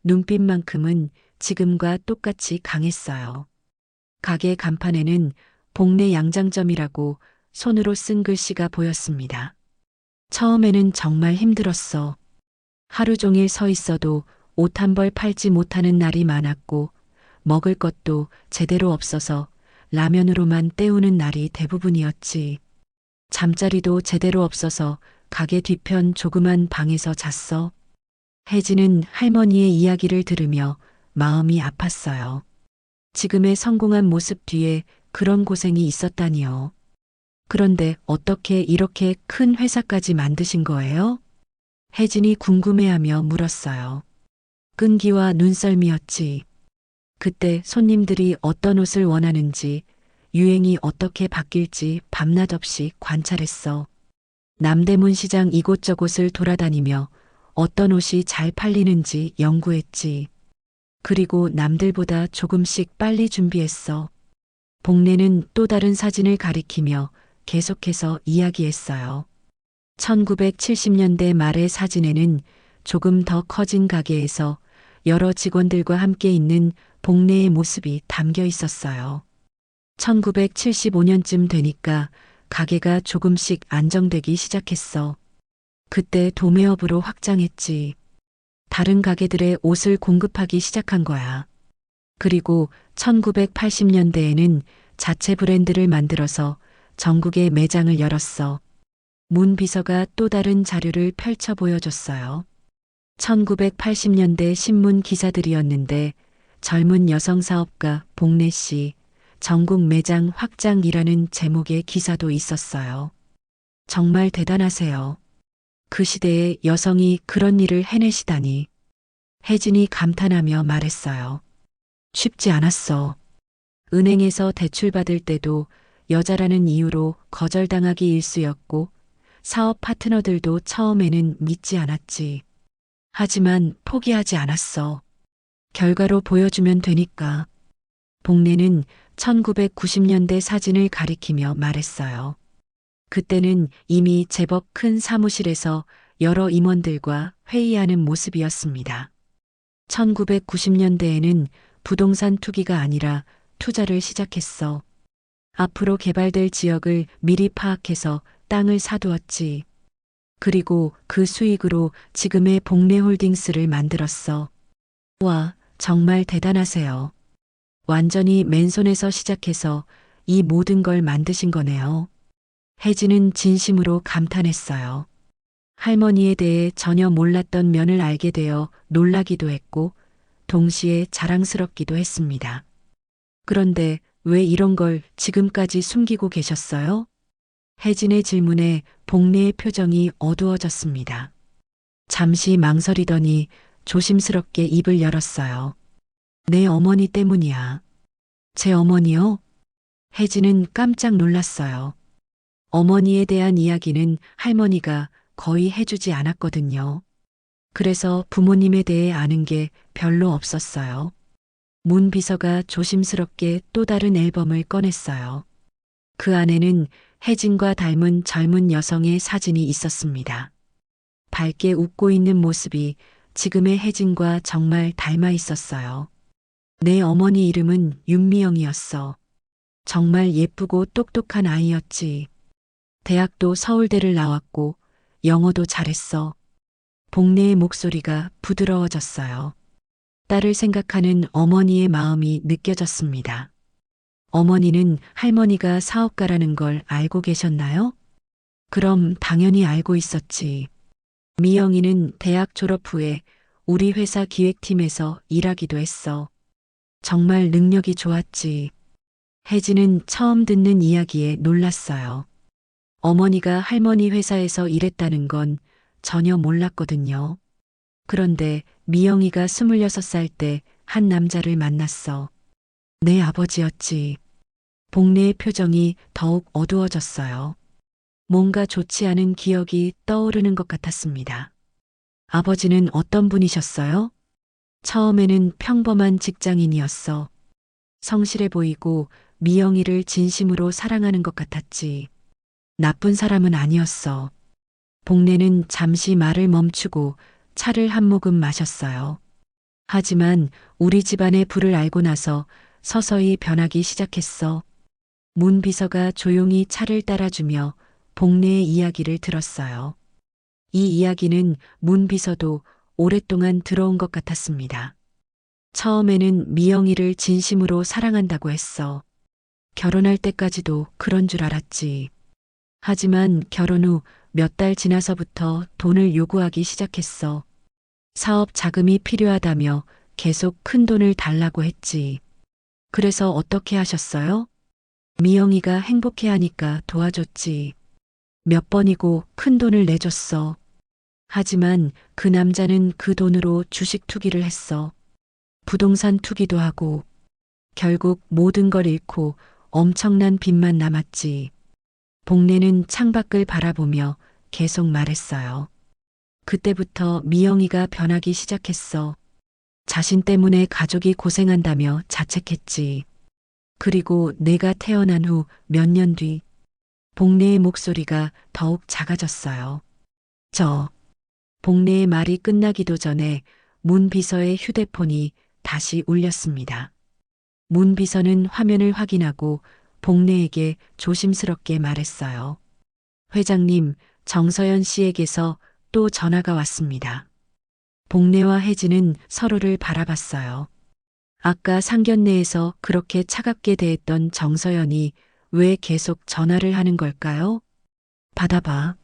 눈빛만큼은 지금과 똑같이 강했어요. 가게 간판에는 복례 양장점이라고 손으로 쓴 글씨가 보였습니다. 처음에는 정말 힘들었어. 하루 종일 서 있어도 옷 한 벌 팔지 못하는 날이 많았고 먹을 것도 제대로 없어서 라면으로만 때우는 날이 대부분이었지. 잠자리도 제대로 없어서 가게 뒤편 조그만 방에서 잤어. 혜진은 할머니의 이야기를 들으며 마음이 아팠어요. 지금의 성공한 모습 뒤에 그런 고생이 있었다니요. 그런데 어떻게 이렇게 큰 회사까지 만드신 거예요? 혜진이 궁금해하며 물었어요. 끈기와 눈썰미였지. 그때 손님들이 어떤 옷을 원하는지, 유행이 어떻게 바뀔지 밤낮 없이 관찰했어. 남대문 시장 이곳저곳을 돌아다니며 어떤 옷이 잘 팔리는지 연구했지. 그리고 남들보다 조금씩 빨리 준비했어. 복례는 또 다른 사진을 가리키며 계속해서 이야기했어요. 1970년대 말의 사진에는 조금 더 커진 가게에서 여러 직원들과 함께 있는 복례의 모습이 담겨 있었어요. 1975년쯤 되니까 가게가 조금씩 안정되기 시작했어. 그때 도매업으로 확장했지. 다른 가게들의 옷을 공급하기 시작한 거야. 그리고 1980년대에는 자체 브랜드를 만들어서 전국에 매장을 열었어. 문 비서가 또 다른 자료를 펼쳐 보여줬어요. 1980년대 신문 기사들이었는데 젊은 여성 사업가 복례 씨 전국 매장 확장이라는 제목의 기사도 있었어요. 정말 대단하세요. 그 시대에 여성이 그런 일을 해내시다니. 혜진이 감탄하며 말했어요. 쉽지 않았어. 은행에서 대출 받을 때도 여자라는 이유로 거절당하기 일쑤였고 사업 파트너들도 처음에는 믿지 않았지. 하지만 포기하지 않았어. 결과로 보여주면 되니까. 복례는 1990년대 사진을 가리키며 말했어요. 그때는 이미 제법 큰 사무실에서 여러 임원들과 회의하는 모습이었습니다. 1990년대에는 부동산 투기가 아니라 투자를 시작했어. 앞으로 개발될 지역을 미리 파악해서 땅을 사두었지. 그리고 그 수익으로 지금의 복례홀딩스를 만들었어. 와, 정말 대단하세요. 완전히 맨손에서 시작해서 이 모든 걸 만드신 거네요. 혜진은 진심으로 감탄했어요. 할머니에 대해 전혀 몰랐던 면을 알게 되어 놀라기도 했고 동시에 자랑스럽기도 했습니다. 그런데 왜 이런 걸 지금까지 숨기고 계셨어요? 혜진의 질문에 복례의 표정이 어두워졌습니다. 잠시 망설이더니 조심스럽게 입을 열었어요. 내 어머니 때문이야. 제 어머니요? 혜진은 깜짝 놀랐어요. 어머니에 대한 이야기는 할머니가 거의 해주지 않았거든요. 그래서 부모님에 대해 아는 게 별로 없었어요. 문 비서가 조심스럽게 또 다른 앨범을 꺼냈어요. 그 안에는 혜진과 닮은 젊은 여성의 사진이 있었습니다. 밝게 웃고 있는 모습이 지금의 혜진과 정말 닮아 있었어요. 내 어머니 이름은 윤미영이었어. 정말 예쁘고 똑똑한 아이였지. 대학도 서울대를 나왔고 영어도 잘했어. 복례의 목소리가 부드러워졌어요. 딸을 생각하는 어머니의 마음이 느껴졌습니다. 어머니는 할머니가 사업가라는 걸 알고 계셨나요? 그럼 당연히 알고 있었지. 미영이는 대학 졸업 후에 우리 회사 기획팀에서 일하기도 했어. 정말 능력이 좋았지. 혜진은 처음 듣는 이야기에 놀랐어요. 어머니가 할머니 회사에서 일했다는 건 전혀 몰랐거든요. 그런데 미영이가 26살 때 한 남자를 만났어. 내 아버지였지. 복례의 표정이 더욱 어두워졌어요. 뭔가 좋지 않은 기억이 떠오르는 것 같았습니다. 아버지는 어떤 분이셨어요? 처음에는 평범한 직장인이었어. 성실해 보이고 미영이를 진심으로 사랑하는 것 같았지. 나쁜 사람은 아니었어. 복례는 잠시 말을 멈추고 차를 한 모금 마셨어요. 하지만 우리 집안의 불을 알고 나서 서서히 변하기 시작했어. 문 비서가 조용히 차를 따라주며 복례의 이야기를 들었어요. 이 이야기는 문 비서도 오랫동안 들어온 것 같았습니다. 처음에는 미영이를 진심으로 사랑한다고 했어. 결혼할 때까지도 그런 줄 알았지. 하지만 결혼 후 몇 달 지나서부터 돈을 요구하기 시작했어. 사업 자금이 필요하다며 계속 큰 돈을 달라고 했지. 그래서 어떻게 하셨어요? 미영이가 행복해하니까 도와줬지. 몇 번이고 큰 돈을 내줬어. 하지만 그 남자는 그 돈으로 주식 투기를 했어. 부동산 투기도 하고 결국 모든 걸 잃고 엄청난 빚만 남았지. 복례는 창밖을 바라보며 계속 말했어요. 그때부터 미영이가 변하기 시작했어. 자신 때문에 가족이 고생한다며 자책했지. 그리고 내가 태어난 후 몇 년 뒤 복례의 목소리가 더욱 작아졌어요. 복례의 말이 끝나기도 전에 문 비서의 휴대폰이 다시 울렸습니다. 문 비서는 화면을 확인하고 복례에게 조심스럽게 말했어요. 회장님, 정서연 씨에게서 또 전화가 왔습니다. 복례와 혜진은 서로를 바라봤어요. 아까 상견례에서 그렇게 차갑게 대했던 정서연이 왜 계속 전화를 하는 걸까요? 받아봐.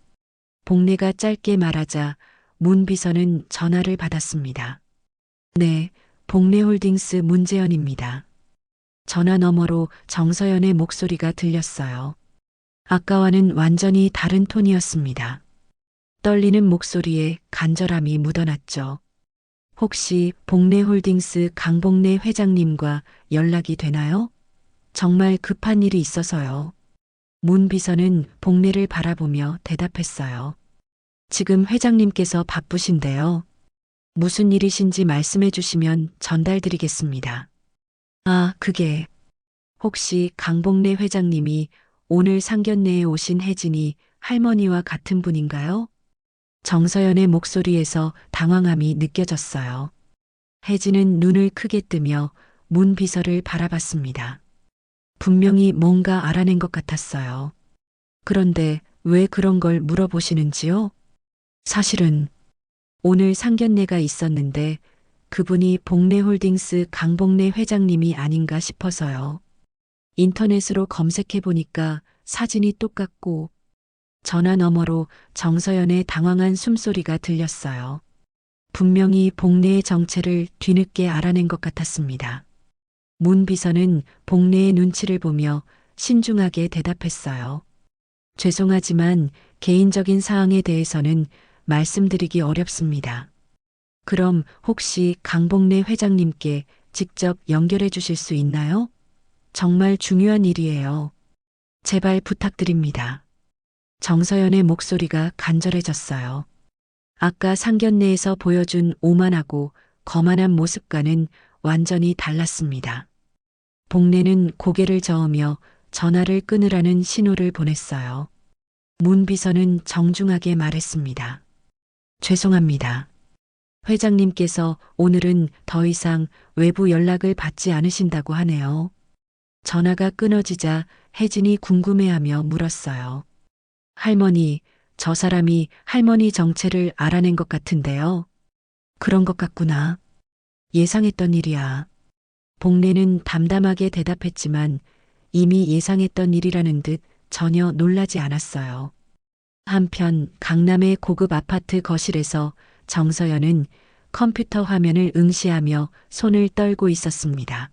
복례가 짧게 말하자 문 비서는 전화를 받았습니다. 네, 복례홀딩스 문재현입니다. 전화 너머로 정서연의 목소리가 들렸어요. 아까와는 완전히 다른 톤이었습니다. 떨리는 목소리에 간절함이 묻어났죠. 혹시 복례홀딩스 강복례 회장님과 연락이 되나요? 정말 급한 일이 있어서요. 문 비서는 복례를 바라보며 대답했어요. 지금 회장님께서 바쁘신데요. 무슨 일이신지 말씀해 주시면 전달드리겠습니다. 아, 그게 혹시 강복례 회장님이 오늘 상견례에 오신 혜진이 할머니와 같은 분인가요? 정서연의 목소리에서 당황함이 느껴졌어요. 혜진은 눈을 크게 뜨며 문 비서를 바라봤습니다. 분명히 뭔가 알아낸 것 같았어요. 그런데 왜 그런 걸 물어보시는지요? 사실은 오늘 상견례가 있었는데 그분이 복례홀딩스 강복례 회장님이 아닌가 싶어서요. 인터넷으로 검색해 보니까 사진이 똑같고 전화 너머로 정서연의 당황한 숨소리가 들렸어요. 분명히 복례의 정체를 뒤늦게 알아낸 것 같았습니다. 문 비서는 복례의 눈치를 보며 신중하게 대답했어요. 죄송하지만 개인적인 사항에 대해서는 말씀드리기 어렵습니다. 그럼 혹시 강복례 회장님께 직접 연결해 주실 수 있나요? 정말 중요한 일이에요. 제발 부탁드립니다. 정서연의 목소리가 간절해졌어요. 아까 상견례에서 보여준 오만하고 거만한 모습과는 완전히 달랐습니다. 복례는 고개를 저으며 전화를 끊으라는 신호를 보냈어요. 문 비서는 정중하게 말했습니다. 죄송합니다. 회장님께서 오늘은 더 이상 외부 연락을 받지 않으신다고 하네요. 전화가 끊어지자 혜진이 궁금해하며 물었어요. 할머니, 저 사람이 할머니 정체를 알아낸 것 같은데요. 그런 것 같구나. 예상했던 일이야. 복례는 담담하게 대답했지만 이미 예상했던 일이라는 듯 전혀 놀라지 않았어요. 한편 강남의 고급 아파트 거실에서 정서연은 컴퓨터 화면을 응시하며 손을 떨고 있었습니다.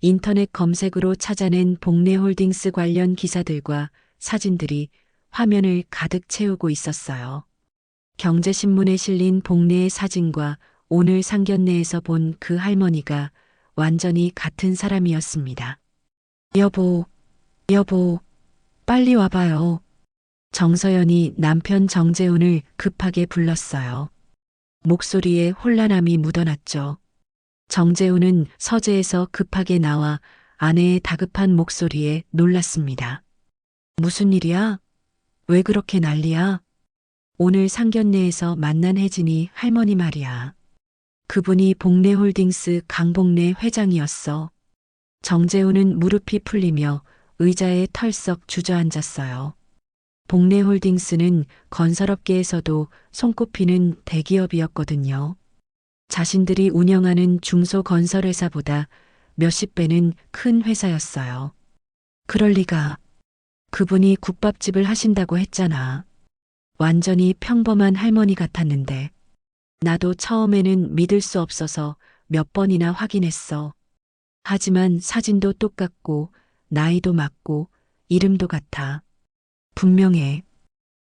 인터넷 검색으로 찾아낸 복례홀딩스 관련 기사들과 사진들이 화면을 가득 채우고 있었어요. 경제신문에 실린 복례의 사진과 오늘 상견례에서 본 그 할머니가 완전히 같은 사람이었습니다. 여보, 여보, 빨리 와봐요. 정서연이 남편 정재훈을 급하게 불렀어요. 목소리에 혼란함이 묻어났죠. 정재훈은 서재에서 급하게 나와 아내의 다급한 목소리에 놀랐습니다. 무슨 일이야? 왜 그렇게 난리야? 오늘 상견례에서 만난 혜진이 할머니 말이야. 그분이 복래홀딩스 강복래 회장이었어. 정재훈은 무릎이 풀리며 의자에 털썩 주저앉았어요. 복래홀딩스는 건설업계에서도 손꼽히는 대기업이었거든요. 자신들이 운영하는 중소건설회사보다 몇십 배는 큰 회사였어요. 그럴 리가. 그분이 국밥집을 하신다고 했잖아. 완전히 평범한 할머니 같았는데. 나도 처음에는 믿을 수 없어서 몇 번이나 확인했어. 하지만 사진도 똑같고 나이도 맞고 이름도 같아. 분명해.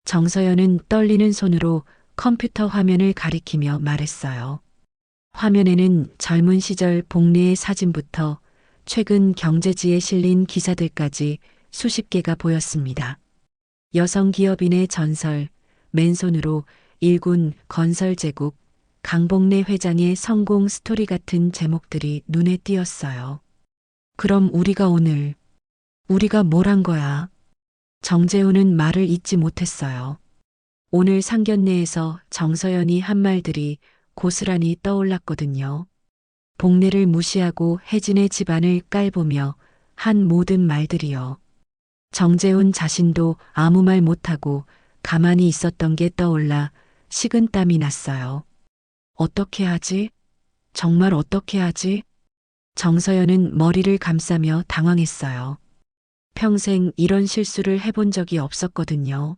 정서연은 떨리는 손으로 컴퓨터 화면을 가리키며 말했어요. 화면에는 젊은 시절 복리의 사진부터 최근 경제지에 실린 기사들까지 수십 개가 보였습니다. 여성 기업인의 전설, 맨손으로 일군 건설제국, 강복래 회장의 성공 스토리 같은 제목들이 눈에 띄었어요. 그럼 우리가 뭘 한 거야? 정재훈은 말을 잇지 못했어요. 오늘 상견례에서 정서연이 한 말들이 고스란히 떠올랐거든요. 복례를 무시하고 혜진의 집안을 깔보며 한 모든 말들이요. 정재훈 자신도 아무 말 못하고 가만히 있었던 게 떠올라 식은땀이 났어요. 어떻게 하지? 정말 어떻게 하지? 정서연은 머리를 감싸며 당황했어요. 평생 이런 실수를 해본 적이 없었거든요.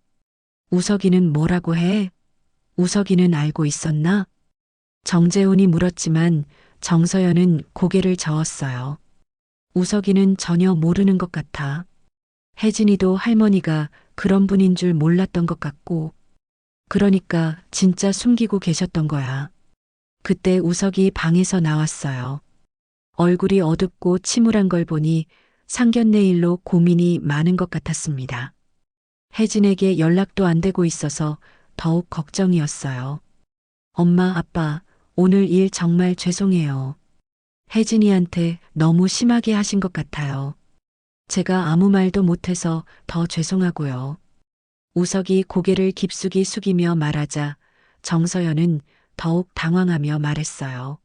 우석이는 뭐라고 해? 우석이는 알고 있었나? 정재훈이 물었지만 정서연은 고개를 저었어요. 우석이는 전혀 모르는 것 같아. 혜진이도 할머니가 그런 분인 줄 몰랐던 것 같고, 그러니까 진짜 숨기고 계셨던 거야. 그때 우석이 방에서 나왔어요. 얼굴이 어둡고 침울한 걸 보니 상견례 일로 고민이 많은 것 같았습니다. 혜진에게 연락도 안 되고 있어서 더욱 걱정이었어요. 엄마, 아빠, 오늘 일 정말 죄송해요. 혜진이한테 너무 심하게 하신 것 같아요. 제가 아무 말도 못해서 더 죄송하고요. 우석이 고개를 깊숙이 숙이며 말하자 정서연은 더욱 당황하며 말했어요.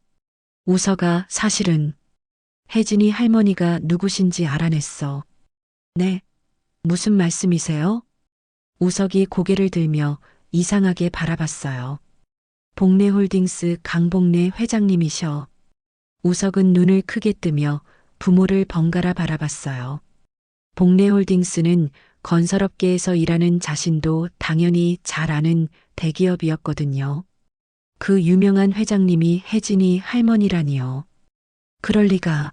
우석아, 사실은 혜진이 할머니가 누구신지 알아냈어. 네? 무슨 말씀이세요? 우석이 고개를 들며 이상하게 바라봤어요. 복래홀딩스 강복래 회장님이셔. 우석은 눈을 크게 뜨며 부모를 번갈아 바라봤어요. 복래홀딩스는 건설업계에서 일하는 자신도 당연히 잘 아는 대기업이었거든요. 그 유명한 회장님이 혜진이 할머니라니요. 그럴 리가.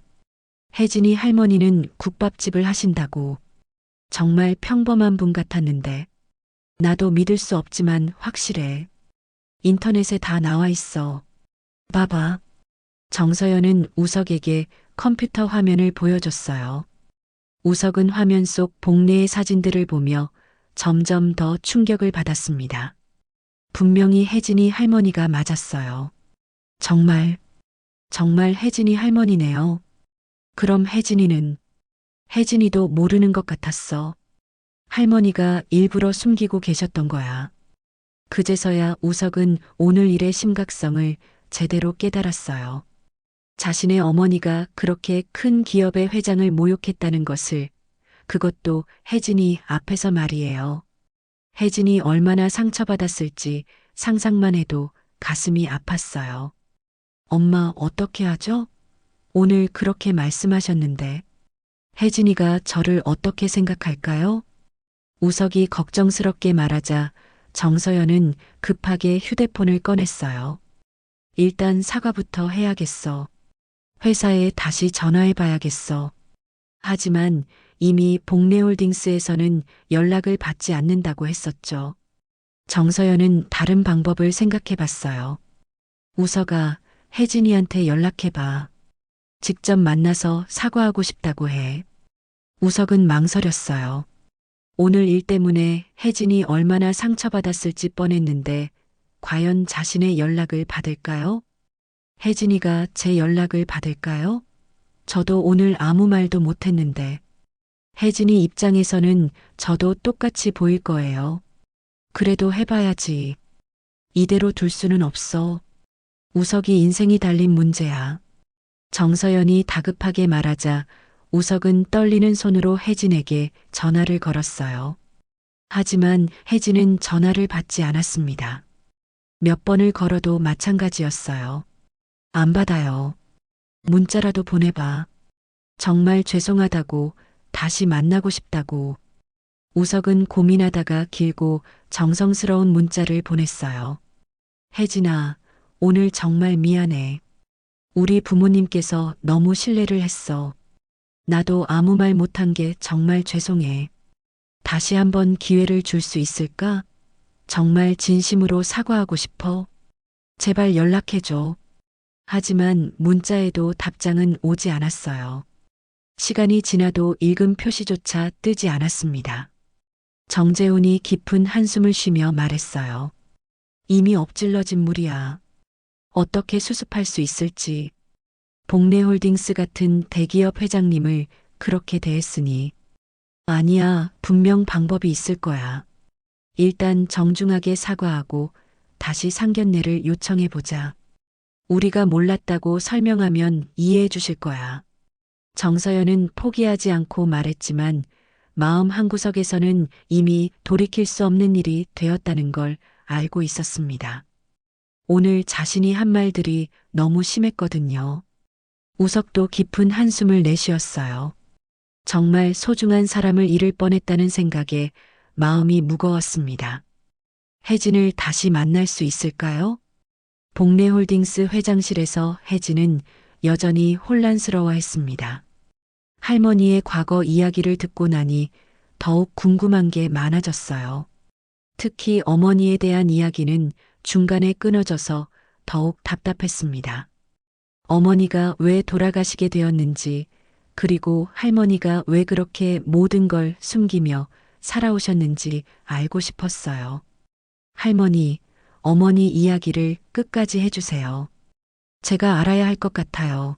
혜진이 할머니는 국밥집을 하신다고. 정말 평범한 분 같았는데. 나도 믿을 수 없지만 확실해. 인터넷에 다 나와 있어. 봐봐. 정서연은 우석에게 컴퓨터 화면을 보여줬어요. 우석은 화면 속 복례의 사진들을 보며 점점 더 충격을 받았습니다. 분명히 혜진이 할머니가 맞았어요. 정말 혜진이 할머니네요. 그럼 혜진이도 모르는 것 같았어. 할머니가 일부러 숨기고 계셨던 거야. 그제서야 우석은 오늘 일의 심각성을 제대로 깨달았어요. 자신의 어머니가 그렇게 큰 기업의 회장을 모욕했다는 것을, 그것도 혜진이 앞에서 말이에요. 혜진이 얼마나 상처받았을지 상상만 해도 가슴이 아팠어요. 엄마, 어떻게 하죠? 오늘 그렇게 말씀하셨는데. 혜진이가 저를 어떻게 생각할까요? 우석이 걱정스럽게 말하자 정서연은 급하게 휴대폰을 꺼냈어요. 일단 사과부터 해야겠어. 회사에 다시 전화해 봐야겠어. 하지만 이미 복래홀딩스에서는 연락을 받지 않는다고 했었죠. 정서연은 다른 방법을 생각해 봤어요. 우석아, 혜진이한테 연락해 봐. 직접 만나서 사과하고 싶다고 해. 우석은 망설였어요. 오늘 일 때문에 혜진이 얼마나 상처받았을지 뻔했는데 과연 자신의 연락을 받을까요? 혜진이가 제 연락을 받을까요? 저도 오늘 아무 말도 못했는데 혜진이 입장에서는 저도 똑같이 보일 거예요. 그래도 해봐야지. 이대로 둘 수는 없어. 우석이 인생이 달린 문제야. 정서연이 다급하게 말하자 우석은 떨리는 손으로 혜진에게 전화를 걸었어요. 하지만 혜진은 전화를 받지 않았습니다. 몇 번을 걸어도 마찬가지였어요. 안 받아요. 문자라도 보내봐. 정말 죄송하다고, 다시 만나고 싶다고. 우석은 고민하다가 길고 정성스러운 문자를 보냈어요. 혜진아, 오늘 정말 미안해. 우리 부모님께서 너무 신뢰를 했어. 나도 아무 말 못한 게 정말 죄송해. 다시 한번 기회를 줄 수 있을까? 정말 진심으로 사과하고 싶어. 제발 연락해줘. 하지만 문자에도 답장은 오지 않았어요. 시간이 지나도 읽음 표시조차 뜨지 않았습니다. 정재훈이 깊은 한숨을 쉬며 말했어요. 이미 엎질러진 물이야. 어떻게 수습할 수 있을지. 복래홀딩스 같은 대기업 회장님을 그렇게 대했으니. 아니야, 분명 방법이 있을 거야. 일단 정중하게 사과하고 다시 상견례를 요청해보자. 우리가 몰랐다고 설명하면 이해해 주실 거야. 정서연은 포기하지 않고 말했지만 마음 한구석에서는 이미 돌이킬 수 없는 일이 되었다는 걸 알고 있었습니다. 오늘 자신이 한 말들이 너무 심했거든요. 우석도 깊은 한숨을 내쉬었어요. 정말 소중한 사람을 잃을 뻔했다는 생각에 마음이 무거웠습니다. 혜진을 다시 만날 수 있을까요? 복래홀딩스 회장실에서 혜진은 여전히 혼란스러워했습니다. 할머니의 과거 이야기를 듣고 나니 더욱 궁금한 게 많아졌어요. 특히 어머니에 대한 이야기는 중간에 끊어져서 더욱 답답했습니다. 어머니가 왜 돌아가시게 되었는지, 그리고 할머니가 왜 그렇게 모든 걸 숨기며 살아오셨는지 알고 싶었어요. 할머니, 어머니 이야기를 끝까지 해주세요. 제가 알아야 할 것 같아요.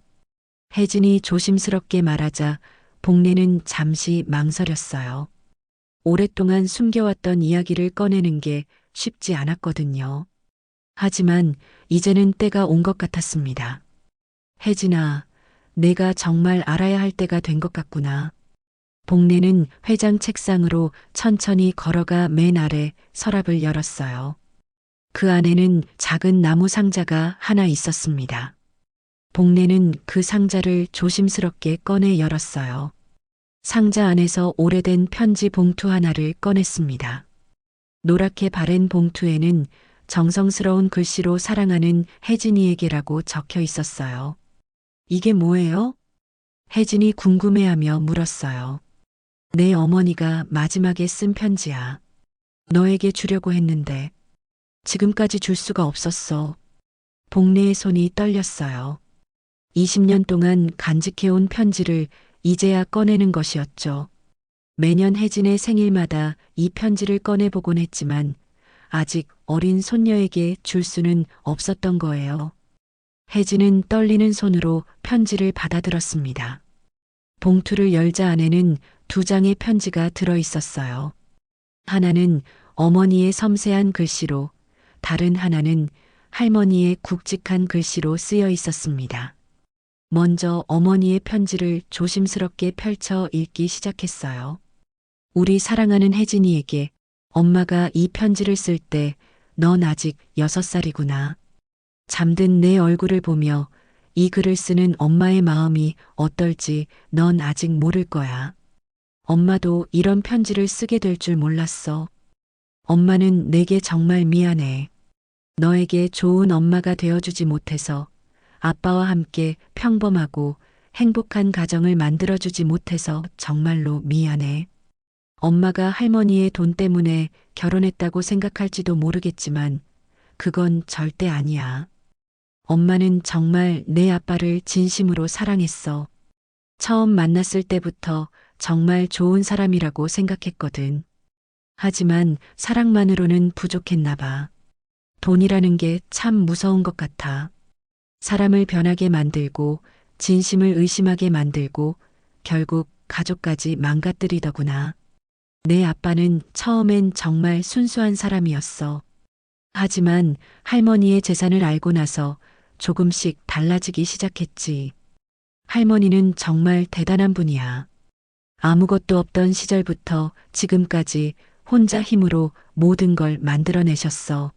혜진이 조심스럽게 말하자 복래는 잠시 망설였어요. 오랫동안 숨겨왔던 이야기를 꺼내는 게 쉽지 않았거든요. 하지만 이제는 때가 온 것 같았습니다. 혜진아, 내가 정말 알아야 할 때가 된 것 같구나. 복래는 회장 책상으로 천천히 걸어가 맨 아래 서랍을 열었어요. 그 안에는 작은 나무 상자가 하나 있었습니다. 복래는 그 상자를 조심스럽게 꺼내 열었어요. 상자 안에서 오래된 편지 봉투 하나를 꺼냈습니다. 노랗게 바랜 봉투에는 정성스러운 글씨로 사랑하는 혜진이에게라고 적혀 있었어요. 이게 뭐예요? 혜진이 궁금해하며 물었어요. 내 어머니가 마지막에 쓴 편지야. 너에게 주려고 했는데 지금까지 줄 수가 없었어. 복래의 손이 떨렸어요. 20년 동안 간직해온 편지를 이제야 꺼내는 것이었죠. 매년 혜진의 생일마다 이 편지를 꺼내보곤 했지만 아직 어린 손녀에게 줄 수는 없었던 거예요. 혜진은 떨리는 손으로 편지를 받아들었습니다. 봉투를 열자 안에는 2장의 편지가 들어 있었어요. 하나는 어머니의 섬세한 글씨로, 다른 하나는 할머니의 굵직한 글씨로 쓰여 있었습니다. 먼저 어머니의 편지를 조심스럽게 펼쳐 읽기 시작했어요. 우리 사랑하는 혜진이에게 엄마가 이 편지를 쓸 때 넌 아직 6살이구나. 잠든 내 얼굴을 보며 이 글을 쓰는 엄마의 마음이 어떨지 넌 아직 모를 거야. 엄마도 이런 편지를 쓰게 될 줄 몰랐어. 엄마는 내게 정말 미안해. 너에게 좋은 엄마가 되어주지 못해서, 아빠와 함께 평범하고 행복한 가정을 만들어주지 못해서 정말로 미안해. 엄마가 할머니의 돈 때문에 결혼했다고 생각할지도 모르겠지만 그건 절대 아니야. 엄마는 정말 내 아빠를 진심으로 사랑했어. 처음 만났을 때부터 정말 좋은 사람이라고 생각했거든. 하지만 사랑만으로는 부족했나 봐. 돈이라는 게 참 무서운 것 같아. 사람을 변하게 만들고, 진심을 의심하게 만들고, 결국 가족까지 망가뜨리더구나. 내 아빠는 처음엔 정말 순수한 사람이었어. 하지만 할머니의 재산을 알고 나서 조금씩 달라지기 시작했지. 할머니는 정말 대단한 분이야. 아무것도 없던 시절부터 지금까지 혼자 힘으로 모든 걸 만들어내셨어.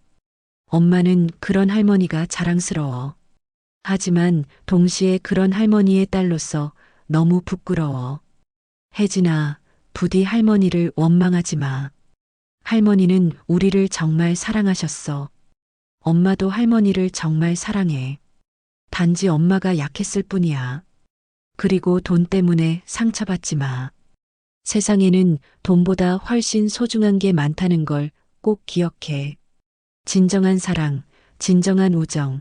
엄마는 그런 할머니가 자랑스러워. 하지만 동시에 그런 할머니의 딸로서 너무 부끄러워. 혜진아, 부디 할머니를 원망하지 마. 할머니는 우리를 정말 사랑하셨어. 엄마도 할머니를 정말 사랑해. 단지 엄마가 약했을 뿐이야. 그리고 돈 때문에 상처받지 마. 세상에는 돈보다 훨씬 소중한 게 많다는 걸 꼭 기억해. 진정한 사랑, 진정한 우정,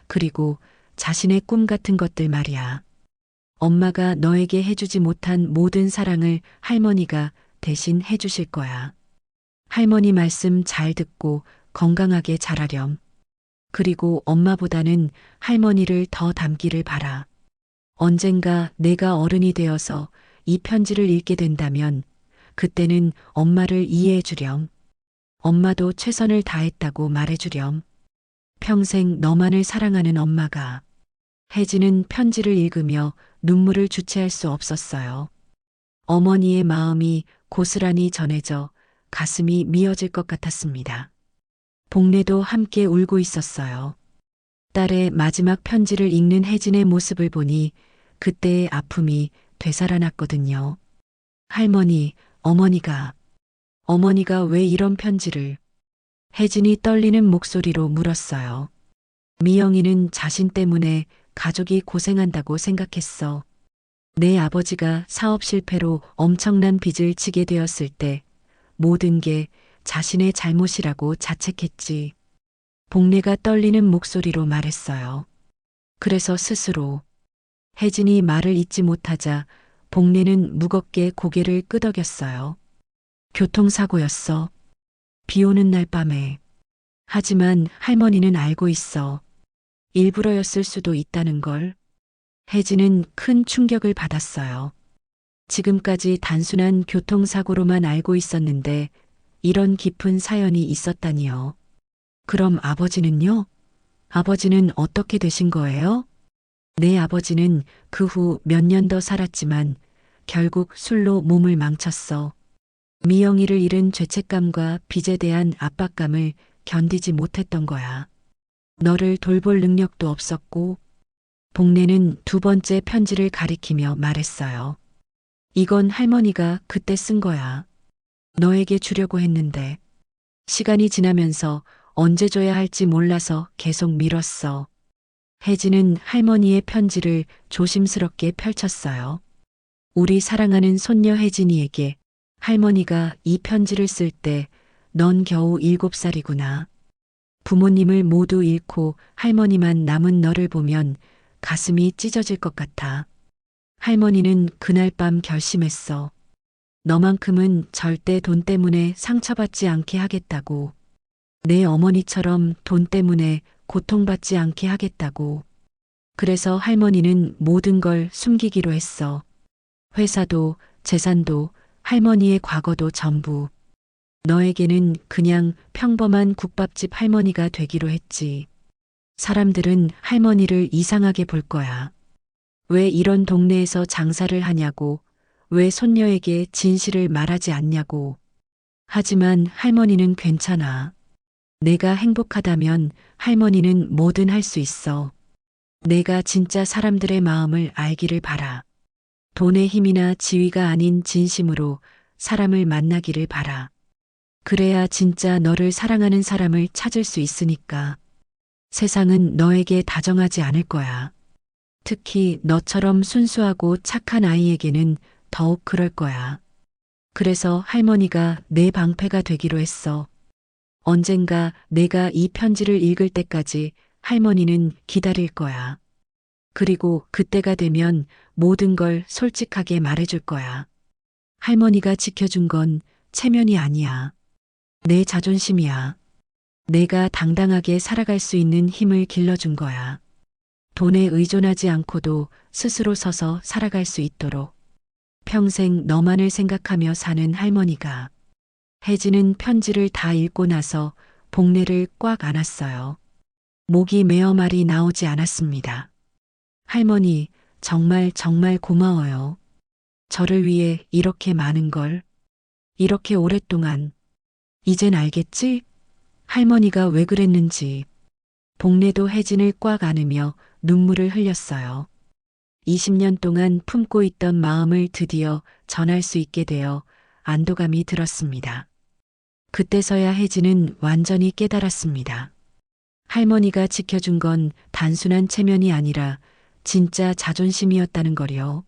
그리고 자신의 꿈 같은 것들 말이야. 엄마가 너에게 해주지 못한 모든 사랑을 할머니가 대신 해주실 거야. 할머니 말씀 잘 듣고 건강하게 자라렴. 그리고 엄마보다는 할머니를 더 닮기를 바라. 언젠가 내가 어른이 되어서 이 편지를 읽게 된다면 그때는 엄마를 이해해 주렴. 엄마도 최선을 다했다고 말해 주렴. 평생 너만을 사랑하는 엄마가. 혜진은 편지를 읽으며 눈물을 주체할 수 없었어요. 어머니의 마음이 고스란히 전해져 가슴이 미어질 것 같았습니다. 복례도 함께 울고 있었어요. 딸의 마지막 편지를 읽는 혜진의 모습을 보니 그때의 아픔이 되살아났거든요. 할머니, 어머니가 왜 이런 편지를? 혜진이 떨리는 목소리로 물었어요. 미영이는 자신 때문에 가족이 고생한다고 생각했어. 내 아버지가 사업 실패로 엄청난 빚을 지게 되었을 때 모든 게 자신의 잘못이라고 자책했지. 복례가 떨리는 목소리로 말했어요. 그래서 스스로. 혜진이 말을 잇지 못하자 복례는 무겁게 고개를 끄덕였어요. 교통사고였어. 비 오는 날 밤에. 하지만 할머니는 알고 있어. 일부러였을 수도 있다는 걸. 혜진은 큰 충격을 받았어요. 지금까지 단순한 교통사고로만 알고 있었는데 이런 깊은 사연이 있었다니요. 그럼 아버지는요? 아버지는 어떻게 되신 거예요? 내 아버지는 그 후 몇 년 더 살았지만 결국 술로 몸을 망쳤어. 미영이를 잃은 죄책감과 빚에 대한 압박감을 견디지 못했던 거야. 너를 돌볼 능력도 없었고. 복례는 두 번째 편지를 가리키며 말했어요. 이건 할머니가 그때 쓴 거야. 너에게 주려고 했는데. 시간이 지나면서 언제 줘야 할지 몰라서 계속 미뤘어. 혜진은 할머니의 편지를 조심스럽게 펼쳤어요. 우리 사랑하는 손녀 혜진이에게 할머니가 이 편지를 쓸 때 넌 겨우 7살이구나. 부모님을 모두 잃고 할머니만 남은 너를 보면 가슴이 찢어질 것 같아. 할머니는 그날 밤 결심했어. 너만큼은 절대 돈 때문에 상처받지 않게 하겠다고. 내 어머니처럼 돈 때문에 고통받지 않게 하겠다고. 그래서 할머니는 모든 걸 숨기기로 했어. 회사도, 재산도, 할머니의 과거도 전부. 너에게는 그냥 평범한 국밥집 할머니가 되기로 했지. 사람들은 할머니를 이상하게 볼 거야. 왜 이런 동네에서 장사를 하냐고, 왜 손녀에게 진실을 말하지 않냐고. 하지만 할머니는 괜찮아. 내가 행복하다면 할머니는 뭐든 할 수 있어. 내가 진짜 사람들의 마음을 알기를 바라. 돈의 힘이나 지위가 아닌 진심으로 사람을 만나기를 바라. 그래야 진짜 너를 사랑하는 사람을 찾을 수 있으니까. 세상은 너에게 다정하지 않을 거야. 특히 너처럼 순수하고 착한 아이에게는 더욱 그럴 거야. 그래서 할머니가 내 방패가 되기로 했어. 언젠가 내가 이 편지를 읽을 때까지 할머니는 기다릴 거야. 그리고 그때가 되면 모든 걸 솔직하게 말해줄 거야. 할머니가 지켜준 건 체면이 아니야. 내 자존심이야. 내가 당당하게 살아갈 수 있는 힘을 길러준 거야. 돈에 의존하지 않고도 스스로 서서 살아갈 수 있도록. 평생 너만을 생각하며 사는 할머니가. 혜진은 편지를 다 읽고 나서 복례를 꽉 안았어요. 목이 메어 말이 나오지 않았습니다. 할머니, 정말 정말 고마워요. 저를 위해 이렇게 많은 걸, 이렇게 오랫동안. 이젠 알겠지? 할머니가 왜 그랬는지. 복례도 혜진을 꽉 안으며 눈물을 흘렸어요. 20년 동안 품고 있던 마음을 드디어 전할 수 있게 되어 안도감이 들었습니다. 그때서야 혜진은 완전히 깨달았습니다. 할머니가 지켜준 건 단순한 체면이 아니라 진짜 자존심이었다는 거요.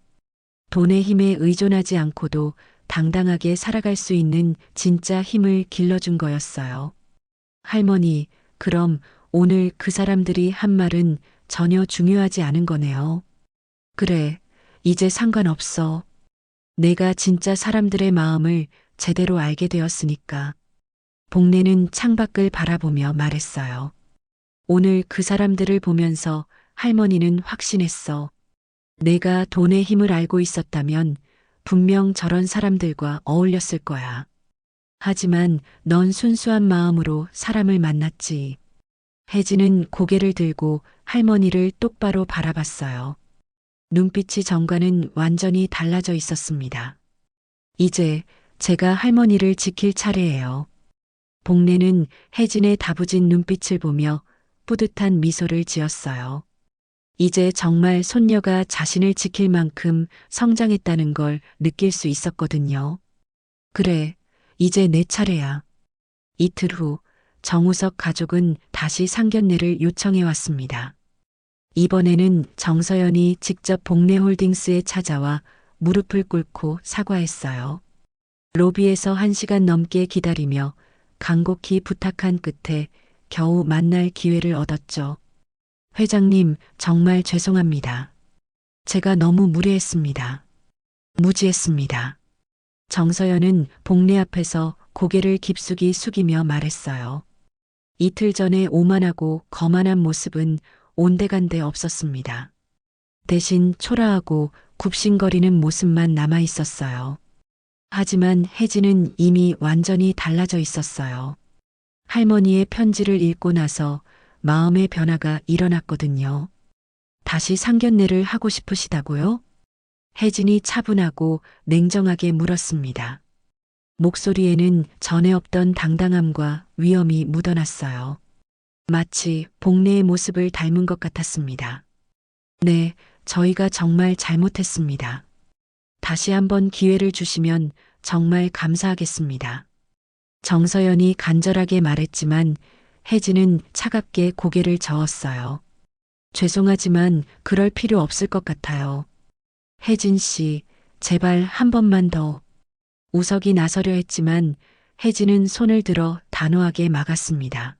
돈의 힘에 의존하지 않고도 당당하게 살아갈 수 있는 진짜 힘을 길러준 거였어요. 할머니, 그럼 오늘 그 사람들이 한 말은 전혀 중요하지 않은 거네요. 그래, 이제 상관없어. 내가 진짜 사람들의 마음을 제대로 알게 되었으니까. 복례는 창밖을 바라보며 말했어요. 오늘 그 사람들을 보면서 할머니는 확신했어. 내가 돈의 힘을 알고 있었다면 분명 저런 사람들과 어울렸을 거야. 하지만 넌 순수한 마음으로 사람을 만났지. 혜진은 고개를 들고 할머니를 똑바로 바라봤어요. 눈빛이 전과는 완전히 달라져 있었습니다. 이제 제가 할머니를 지킬 차례예요. 복례는 혜진의 다부진 눈빛을 보며 뿌듯한 미소를 지었어요. 이제 정말 손녀가 자신을 지킬 만큼 성장했다는 걸 느낄 수 있었거든요. 그래, 이제 내 차례야. 이틀 후 정우석 가족은 다시 상견례를 요청해 왔습니다. 이번에는 정서연이 직접 복례홀딩스에 찾아와 무릎을 꿇고 사과했어요. 로비에서 1시간 넘게 기다리며 간곡히 부탁한 끝에 겨우 만날 기회를 얻었죠. 회장님, 정말 죄송합니다. 제가 너무 무례했습니다. 무지했습니다. 정서연은 복례 앞에서 고개를 깊숙이 숙이며 말했어요. 이틀 전에 오만하고 거만한 모습은 온데간데 없었습니다. 대신 초라하고 굽신거리는 모습만 남아 있었어요. 하지만 혜진은 이미 완전히 달라져 있었어요. 할머니의 편지를 읽고 나서 마음의 변화가 일어났거든요. 다시 상견례를 하고 싶으시다고요? 혜진이 차분하고 냉정하게 물었습니다. 목소리에는 전에 없던 당당함과 위엄이 묻어났어요. 마치 복례의 모습을 닮은 것 같았습니다. 네, 저희가 정말 잘못했습니다. 다시 한번 기회를 주시면 정말 감사하겠습니다. 정서연이 간절하게 말했지만 혜진은 차갑게 고개를 저었어요. 죄송하지만 그럴 필요 없을 것 같아요. 혜진 씨, 제발 한 번만 더. 우석이 나서려 했지만 혜진은 손을 들어 단호하게 막았습니다.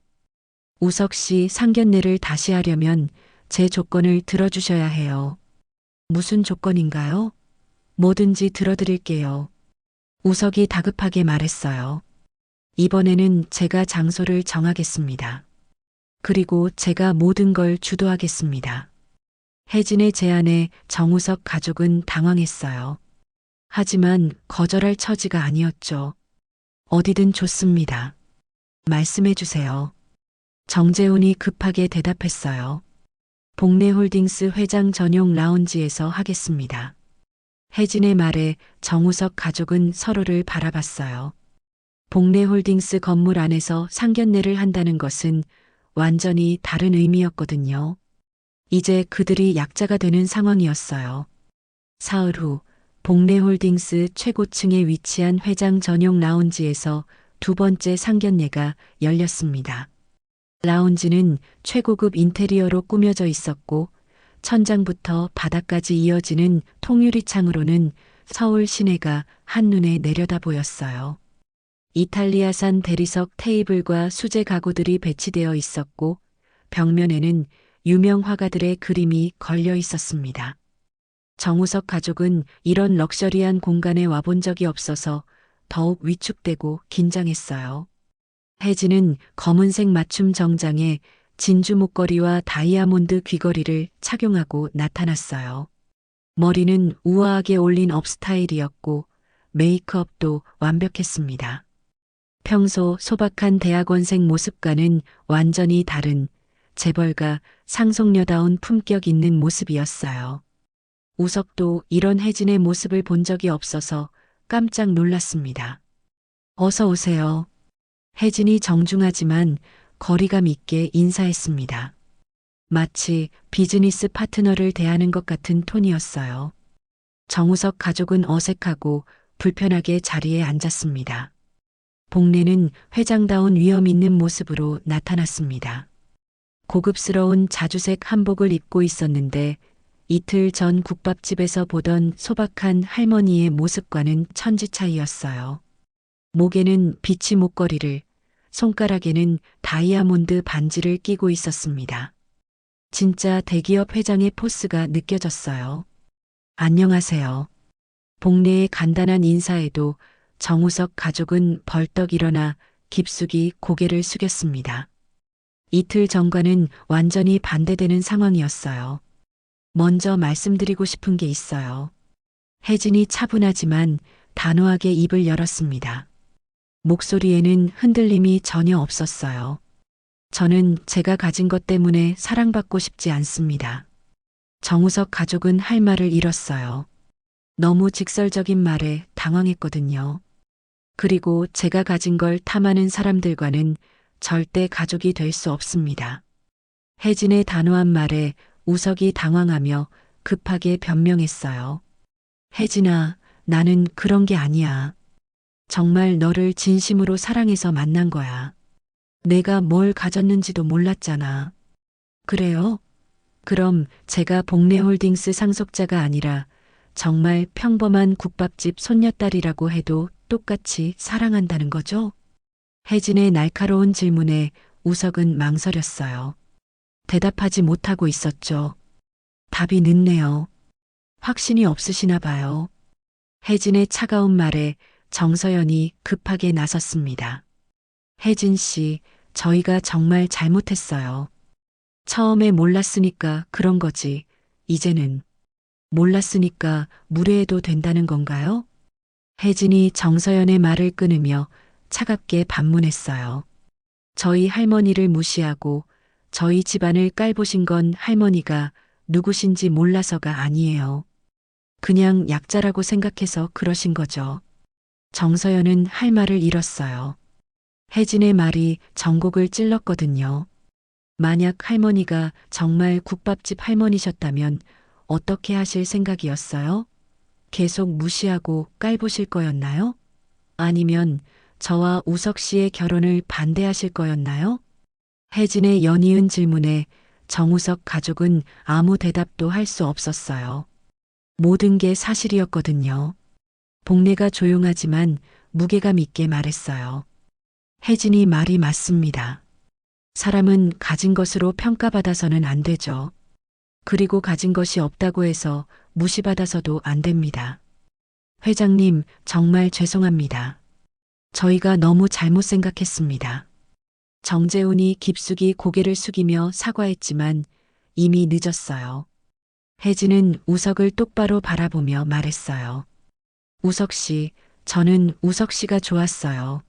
우석 씨 상견례를 다시 하려면 제 조건을 들어주셔야 해요. 무슨 조건인가요? 뭐든지 들어드릴게요. 우석이 다급하게 말했어요. 이번에는 제가 장소를 정하겠습니다. 그리고 제가 모든 걸 주도하겠습니다. 혜진의 제안에 정우석 가족은 당황했어요. 하지만 거절할 처지가 아니었죠. 어디든 좋습니다. 말씀해 주세요. 정재훈이 급하게 대답했어요. 복례홀딩스 회장 전용 라운지에서 하겠습니다. 혜진의 말에 정우석 가족은 서로를 바라봤어요. 복례홀딩스 건물 안에서 상견례를 한다는 것은 완전히 다른 의미였거든요. 이제 그들이 약자가 되는 상황이었어요. 사흘 후 복례홀딩스 최고층에 위치한 회장 전용 라운지에서 두 번째 상견례가 열렸습니다. 라운지는 최고급 인테리어로 꾸며져 있었고 천장부터 바닥까지 이어지는 통유리 창으로는 서울 시내가 한눈에 내려다 보였어요. 이탈리아산 대리석 테이블과 수제 가구들이 배치되어 있었고 벽면에는 유명 화가들의 그림이 걸려 있었습니다. 정우석 가족은 이런 럭셔리한 공간에 와본 적이 없어서 더욱 위축되고 긴장했어요. 혜진은 검은색 맞춤 정장에 진주 목걸이와 다이아몬드 귀걸이를 착용하고 나타났어요. 머리는 우아하게 올린 업스타일이었고 메이크업도 완벽했습니다. 평소 소박한 대학원생 모습과는 완전히 다른 재벌가 상속녀다운 품격 있는 모습이었어요. 우석도 이런 혜진의 모습을 본 적이 없어서 깜짝 놀랐습니다. 어서 오세요. 혜진이 정중하지만 거리감 있게 인사했습니다. 마치 비즈니스 파트너를 대하는 것 같은 톤이었어요. 정우석 가족은 어색하고 불편하게 자리에 앉았습니다. 복례는 회장다운 위엄 있는 모습으로 나타났습니다. 고급스러운 자주색 한복을 입고 있었는데 이틀 전 국밥집에서 보던 소박한 할머니의 모습과는 천지 차이였어요. 목에는 비치 목걸이를, 손가락에는 다이아몬드 반지를 끼고 있었습니다. 진짜 대기업 회장의 포스가 느껴졌어요. 안녕하세요. 복례의 간단한 인사에도 정우석 가족은 벌떡 일어나 깊숙이 고개를 숙였습니다. 이틀 전과는 완전히 반대되는 상황이었어요. 먼저 말씀드리고 싶은 게 있어요. 혜진이 차분하지만 단호하게 입을 열었습니다. 목소리에는 흔들림이 전혀 없었어요. 저는 제가 가진 것 때문에 사랑받고 싶지 않습니다. 정우석 가족은 할 말을 잃었어요. 너무 직설적인 말에 당황했거든요. 그리고 제가 가진 걸 탐하는 사람들과는 절대 가족이 될 수 없습니다. 혜진의 단호한 말에 우석이 당황하며 급하게 변명했어요. 혜진아, 나는 그런 게 아니야. 정말 너를 진심으로 사랑해서 만난 거야. 내가 뭘 가졌는지도 몰랐잖아. 그래요? 그럼 제가 복례홀딩스 상속자가 아니라 정말 평범한 국밥집 손녀딸이라고 해도 똑같이 사랑한다는 거죠? 혜진의 날카로운 질문에 우석은 망설였어요. 대답하지 못하고 있었죠. 답이 늦네요. 확신이 없으시나 봐요. 혜진의 차가운 말에 정서연이 급하게 나섰습니다. 혜진 씨, 저희가 정말 잘못했어요. 처음에 몰랐으니까 그런 거지. 이제는 몰랐으니까 무례해도 된다는 건가요? 혜진이 정서연의 말을 끊으며 차갑게 반문했어요. 저희 할머니를 무시하고 저희 집안을 깔보신 건 할머니가 누구신지 몰라서가 아니에요. 그냥 약자라고 생각해서 그러신 거죠. 정서연은 할 말을 잃었어요. 혜진의 말이 전곡을 찔렀거든요. 만약 할머니가 정말 국밥집 할머니셨다면 어떻게 하실 생각이었어요? 계속 무시하고 깔보실 거였나요? 아니면 저와 우석 씨의 결혼을 반대하실 거였나요? 혜진의 연이은 질문에 정우석 가족은 아무 대답도 할 수 없었어요. 모든 게 사실이었거든요. 복례가 조용하지만 무게감 있게 말했어요. 혜진이 말이 맞습니다. 사람은 가진 것으로 평가받아서는 안 되죠. 그리고 가진 것이 없다고 해서 무시받아서도 안 됩니다. 회장님, 정말 죄송합니다. 저희가 너무 잘못 생각했습니다. 정재훈이 깊숙이 고개를 숙이며 사과했지만 이미 늦었어요. 혜진은 우석을 똑바로 바라보며 말했어요. 우석 씨, 저는 우석 씨가 좋았어요.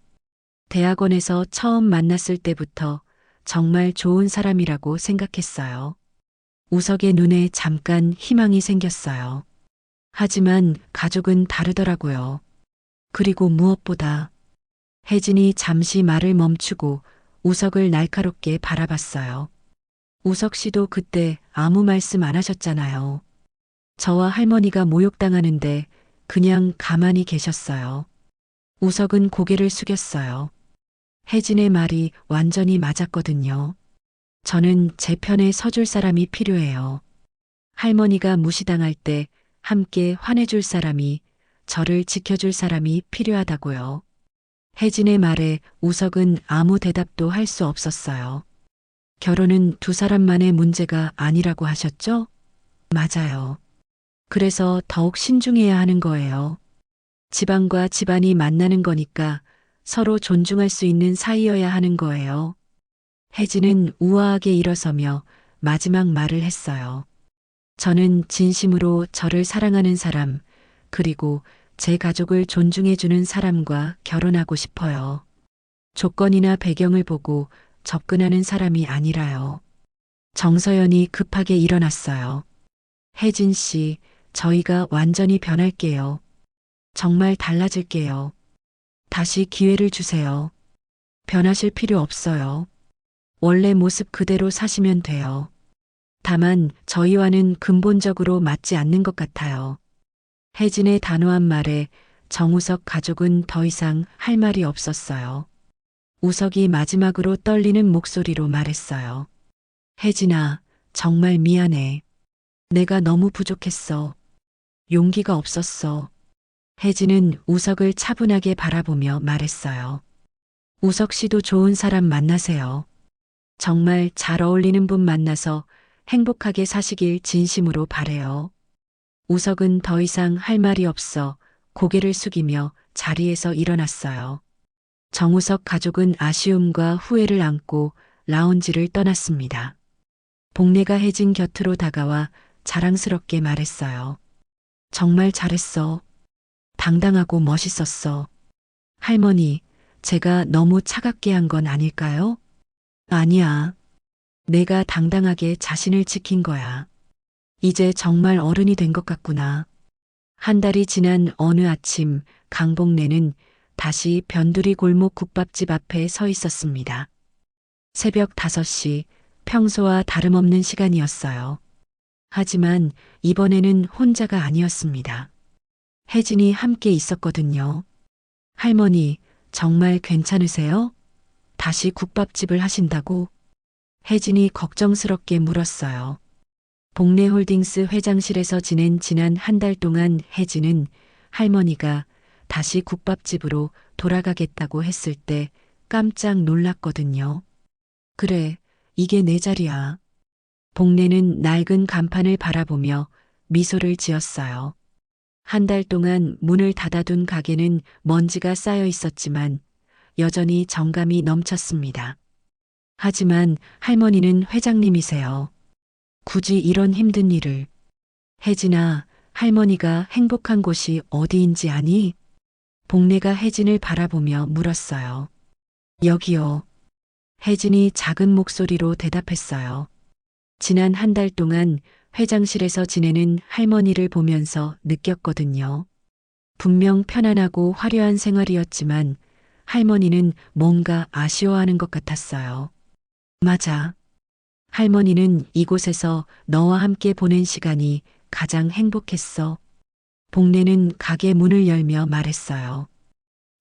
대학원에서 처음 만났을 때부터 정말 좋은 사람이라고 생각했어요. 우석의 눈에 잠깐 희망이 생겼어요. 하지만 가족은 다르더라고요. 그리고 무엇보다 혜진이 잠시 말을 멈추고 우석을 날카롭게 바라봤어요. 우석 씨도 그때 아무 말씀 안 하셨잖아요. 저와 할머니가 모욕당하는데 그냥 가만히 계셨어요. 우석은 고개를 숙였어요. 혜진의 말이 완전히 맞았거든요. 저는 제 편에 서줄 사람이 필요해요. 할머니가 무시당할 때 함께 화내줄 사람이, 저를 지켜줄 사람이 필요하다고요. 혜진의 말에 우석은 아무 대답도 할 수 없었어요. 결혼은 두 사람만의 문제가 아니라고 하셨죠? 맞아요. 그래서 더욱 신중해야 하는 거예요. 집안과 집안이 만나는 거니까 서로 존중할 수 있는 사이여야 하는 거예요. 혜진은 우아하게 일어서며 마지막 말을 했어요. 저는 진심으로 저를 사랑하는 사람, 그리고 제 가족을 존중해주는 사람과 결혼하고 싶어요. 조건이나 배경을 보고 접근하는 사람이 아니라요. 정서연이 급하게 일어났어요. 혜진 씨, 저희가 완전히 변할게요. 정말 달라질게요. 다시 기회를 주세요. 변하실 필요 없어요. 원래 모습 그대로 사시면 돼요. 다만 저희와는 근본적으로 맞지 않는 것 같아요. 혜진의 단호한 말에 정우석 가족은 더 이상 할 말이 없었어요. 우석이 마지막으로 떨리는 목소리로 말했어요. 혜진아, 정말 미안해. 내가 너무 부족했어. 용기가 없었어. 혜진은 우석을 차분하게 바라보며 말했어요. 우석 씨도 좋은 사람 만나세요. 정말 잘 어울리는 분 만나서 행복하게 사시길 진심으로 바래요. 우석은 더 이상 할 말이 없어 고개를 숙이며 자리에서 일어났어요. 정우석 가족은 아쉬움과 후회를 안고 라운지를 떠났습니다. 복례가 혜진 곁으로 다가와 자랑스럽게 말했어요. 정말 잘했어. 당당하고 멋있었어. 할머니, 제가 너무 차갑게 한 건 아닐까요? 아니야. 내가 당당하게 자신을 지킨 거야. 이제 정말 어른이 된 것 같구나. 한 달이 지난 어느 아침, 강복래는 다시 변두리 골목 국밥집 앞에 서 있었습니다. 새벽 5시, 평소와 다름없는 시간이었어요. 하지만 이번에는 혼자가 아니었습니다. 혜진이 함께 있었거든요. 할머니, 정말 괜찮으세요? 다시 국밥집을 하신다고? 혜진이 걱정스럽게 물었어요. 복래홀딩스 회장실에서 지낸 지난 한 달 동안 혜진은 할머니가 다시 국밥집으로 돌아가겠다고 했을 때 깜짝 놀랐거든요. 그래, 이게 내 자리야. 복래는 낡은 간판을 바라보며 미소를 지었어요. 한 달 동안 문을 닫아둔 가게는 먼지가 쌓여 있었지만 여전히 정감이 넘쳤습니다. 하지만 할머니는 회장님이세요. 굳이 이런 힘든 일을. 혜진아, 할머니가 행복한 곳이 어디인지 아니? 복래가 혜진을 바라보며 물었어요. 여기요. 혜진이 작은 목소리로 대답했어요. 지난 한 달 동안 회장실에서 지내는 할머니를 보면서 느꼈거든요. 분명 편안하고 화려한 생활이었지만 할머니는 뭔가 아쉬워하는 것 같았어요. 맞아. 할머니는 이곳에서 너와 함께 보낸 시간이 가장 행복했어. 복래는 가게 문을 열며 말했어요.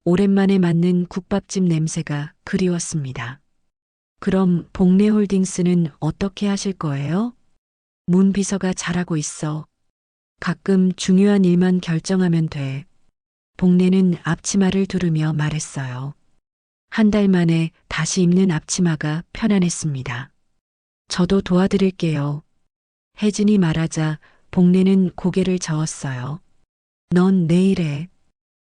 오랜만에 맡는 국밥집 냄새가 그리웠습니다. 그럼 복래홀딩스는 어떻게 하실 거예요? 문 비서가 잘하고 있어. 가끔 중요한 일만 결정하면 돼. 복래는 앞치마를 두르며 말했어요. 한 달 만에 다시 입는 앞치마가 편안했습니다. 저도 도와드릴게요. 혜진이 말하자 복래는 고개를 저었어요. 넌 내일 해.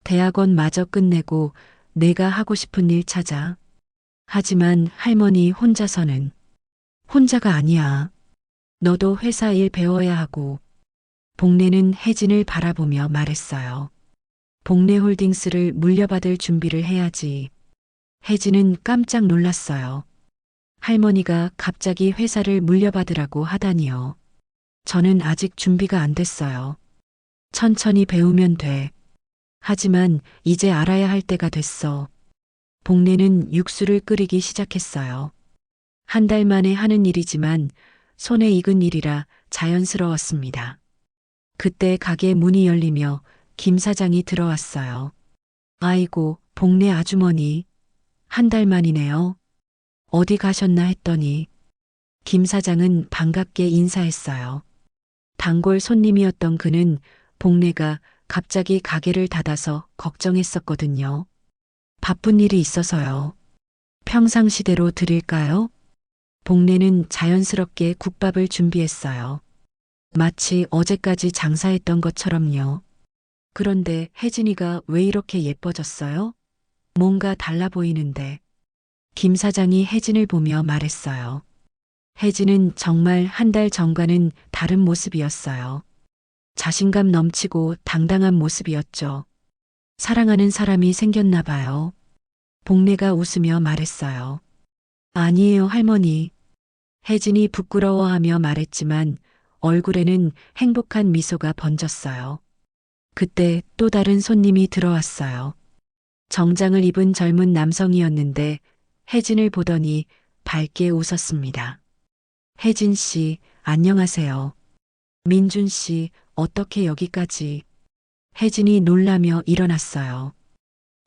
대학원 마저 끝내고 내가 하고 싶은 일 찾아. 하지만 할머니 혼자서는. 혼자가 아니야. 너도 회사 일 배워야 하고. 복래는 혜진을 바라보며 말했어요. 복래홀딩스를 물려받을 준비를 해야지. 혜진은 깜짝 놀랐어요. 할머니가 갑자기 회사를 물려받으라고 하다니요. 저는 아직 준비가 안 됐어요. 천천히 배우면 돼. 하지만 이제 알아야 할 때가 됐어. 복래는 육수를 끓이기 시작했어요. 한 달 만에 하는 일이지만 손에 익은 일이라 자연스러웠습니다. 그때 가게 문이 열리며 김 사장이 들어왔어요. 아이고, 복래 아주머니. 한 달 만이네요. 어디 가셨나 했더니 김 사장은 반갑게 인사했어요. 단골 손님이었던 그는 복래가 갑자기 가게를 닫아서 걱정했었거든요. 바쁜 일이 있어서요. 평상시대로 드릴까요? 복래는 자연스럽게 국밥을 준비했어요. 마치 어제까지 장사했던 것처럼요. 그런데 혜진이가 왜 이렇게 예뻐졌어요? 뭔가 달라 보이는데. 김 사장이 혜진을 보며 말했어요. 혜진은 정말 한 달 전과는 다른 모습이었어요. 자신감 넘치고 당당한 모습이었죠. 사랑하는 사람이 생겼나 봐요. 복례가 웃으며 말했어요. 아니에요, 할머니. 혜진이 부끄러워하며 말했지만 얼굴에는 행복한 미소가 번졌어요. 그때 또 다른 손님이 들어왔어요. 정장을 입은 젊은 남성이었는데 혜진을 보더니 밝게 웃었습니다. 혜진 씨, 안녕하세요. 민준 씨, 어떻게 여기까지? 혜진이 놀라며 일어났어요.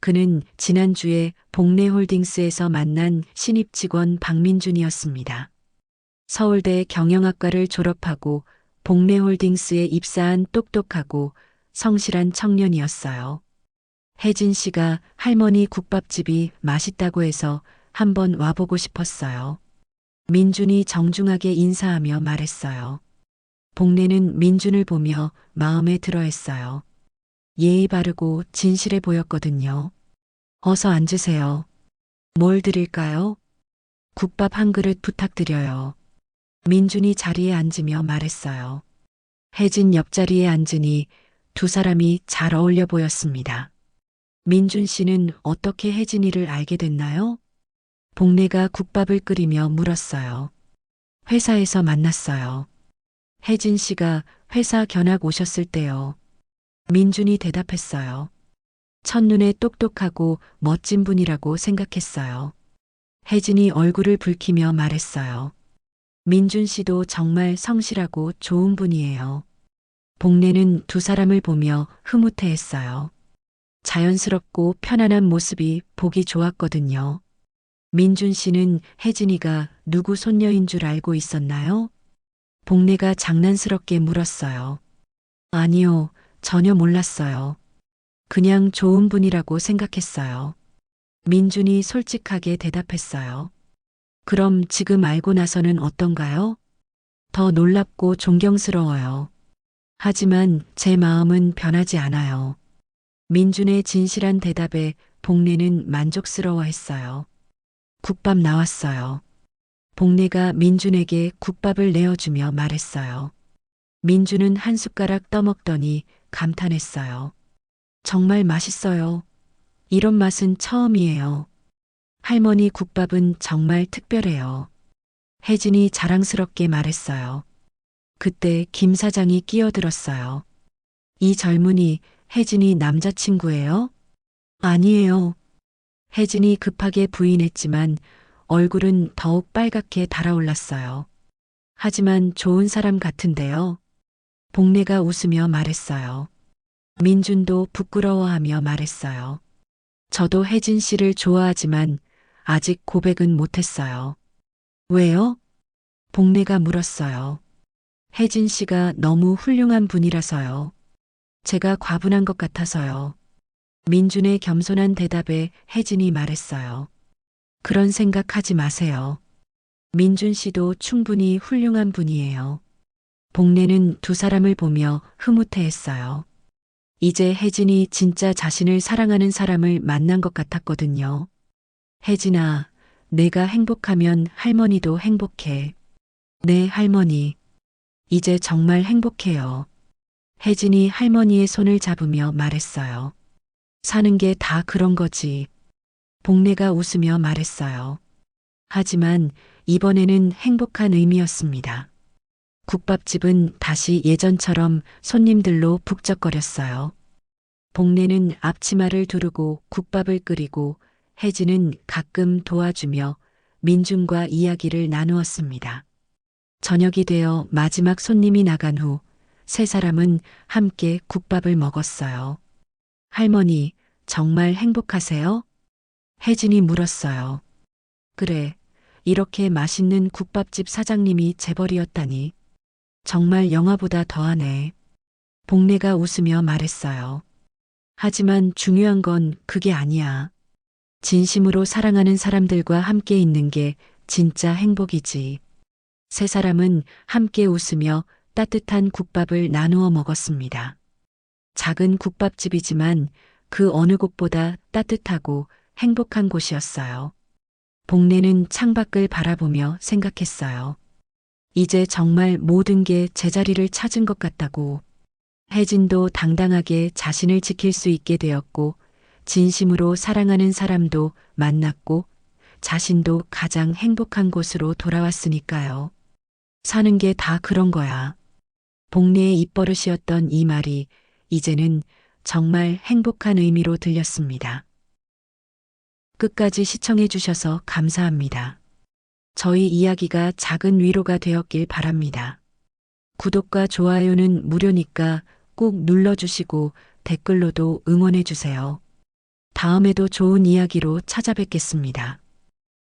그는 지난주에 복례홀딩스에서 만난 신입 직원 박민준이었습니다. 서울대 경영학과를 졸업하고 복례홀딩스에 입사한 똑똑하고 성실한 청년이었어요. 혜진 씨가 할머니 국밥집이 맛있다고 해서 한번 와보고 싶었어요. 민준이 정중하게 인사하며 말했어요. 복례는 민준을 보며 마음에 들어했어요. 예의 바르고 진실해 보였거든요. 어서 앉으세요. 뭘 드릴까요? 국밥 한 그릇 부탁드려요. 민준이 자리에 앉으며 말했어요. 혜진 옆자리에 앉으니 두 사람이 잘 어울려 보였습니다. 민준 씨는 어떻게 혜진이를 알게 됐나요? 복례가 국밥을 끓이며 물었어요. 회사에서 만났어요. 혜진 씨가 회사 견학 오셨을 때요. 민준이 대답했어요. 첫눈에 똑똑하고 멋진 분이라고 생각했어요. 혜진이 얼굴을 붉히며 말했어요. 민준 씨도 정말 성실하고 좋은 분이에요. 복례는 두 사람을 보며 흐뭇해했어요. 자연스럽고 편안한 모습이 보기 좋았거든요. 민준 씨는 혜진이가 누구 손녀인 줄 알고 있었나요? 복례가 장난스럽게 물었어요. 아니요, 전혀 몰랐어요. 그냥 좋은 분이라고 생각했어요. 민준이 솔직하게 대답했어요. 그럼 지금 알고 나서는 어떤가요? 더 놀랍고 존경스러워요. 하지만 제 마음은 변하지 않아요. 민준의 진실한 대답에 복례는 만족스러워했어요. 국밥 나왔어요. 복례가 민준에게 국밥을 내어주며 말했어요. 민준은 한 숟가락 떠먹더니 감탄했어요. 정말 맛있어요. 이런 맛은 처음이에요. 할머니 국밥은 정말 특별해요. 혜진이 자랑스럽게 말했어요. 그때 김 사장이 끼어들었어요. 이 젊은이 혜진이 남자친구예요? 아니에요. 혜진이 급하게 부인했지만 얼굴은 더욱 빨갛게 달아올랐어요. 하지만 좋은 사람 같은데요. 복례가 웃으며 말했어요. 민준도 부끄러워하며 말했어요. 저도 혜진 씨를 좋아하지만 아직 고백은 못했어요. 왜요? 복례가 물었어요. 혜진 씨가 너무 훌륭한 분이라서요. 제가 과분한 것 같아서요. 민준의 겸손한 대답에 혜진이 말했어요. 그런 생각하지 마세요. 민준 씨도 충분히 훌륭한 분이에요. 복례는 두 사람을 보며 흐뭇해했어요. 이제 혜진이 진짜 자신을 사랑하는 사람을 만난 것 같았거든요. 혜진아, 내가 행복하면 할머니도 행복해. 네, 할머니. 이제 정말 행복해요. 혜진이 할머니의 손을 잡으며 말했어요. 사는 게 다 그런 거지. 복례가 웃으며 말했어요. 하지만 이번에는 행복한 의미였습니다. 국밥집은 다시 예전처럼 손님들로 북적거렸어요. 복례는 앞치마를 두르고 국밥을 끓이고 혜진은 가끔 도와주며 민준과 이야기를 나누었습니다. 저녁이 되어 마지막 손님이 나간 후 세 사람은 함께 국밥을 먹었어요. 할머니, 정말 행복하세요? 혜진이 물었어요. 그래, 이렇게 맛있는 국밥집 사장님이 재벌이었다니. 정말 영화보다 더하네. 복례가 웃으며 말했어요. 하지만 중요한 건 그게 아니야. 진심으로 사랑하는 사람들과 함께 있는 게 진짜 행복이지. 세 사람은 함께 웃으며 따뜻한 국밥을 나누어 먹었습니다. 작은 국밥집이지만 그 어느 곳보다 따뜻하고 행복한 곳이었어요. 복례는 창밖을 바라보며 생각했어요. 이제 정말 모든 게 제자리를 찾은 것 같다고. 혜진도 당당하게 자신을 지킬 수 있게 되었고, 진심으로 사랑하는 사람도 만났고, 자신도 가장 행복한 곳으로 돌아왔으니까요. 사는 게 다 그런 거야. 복례의 입버릇이었던 이 말이 이제는 정말 행복한 의미로 들렸습니다. 끝까지 시청해 주셔서 감사합니다. 저희 이야기가 작은 위로가 되었길 바랍니다. 구독과 좋아요는 무료니까 꼭 눌러주시고 댓글로도 응원해 주세요. 다음에도 좋은 이야기로 찾아뵙겠습니다.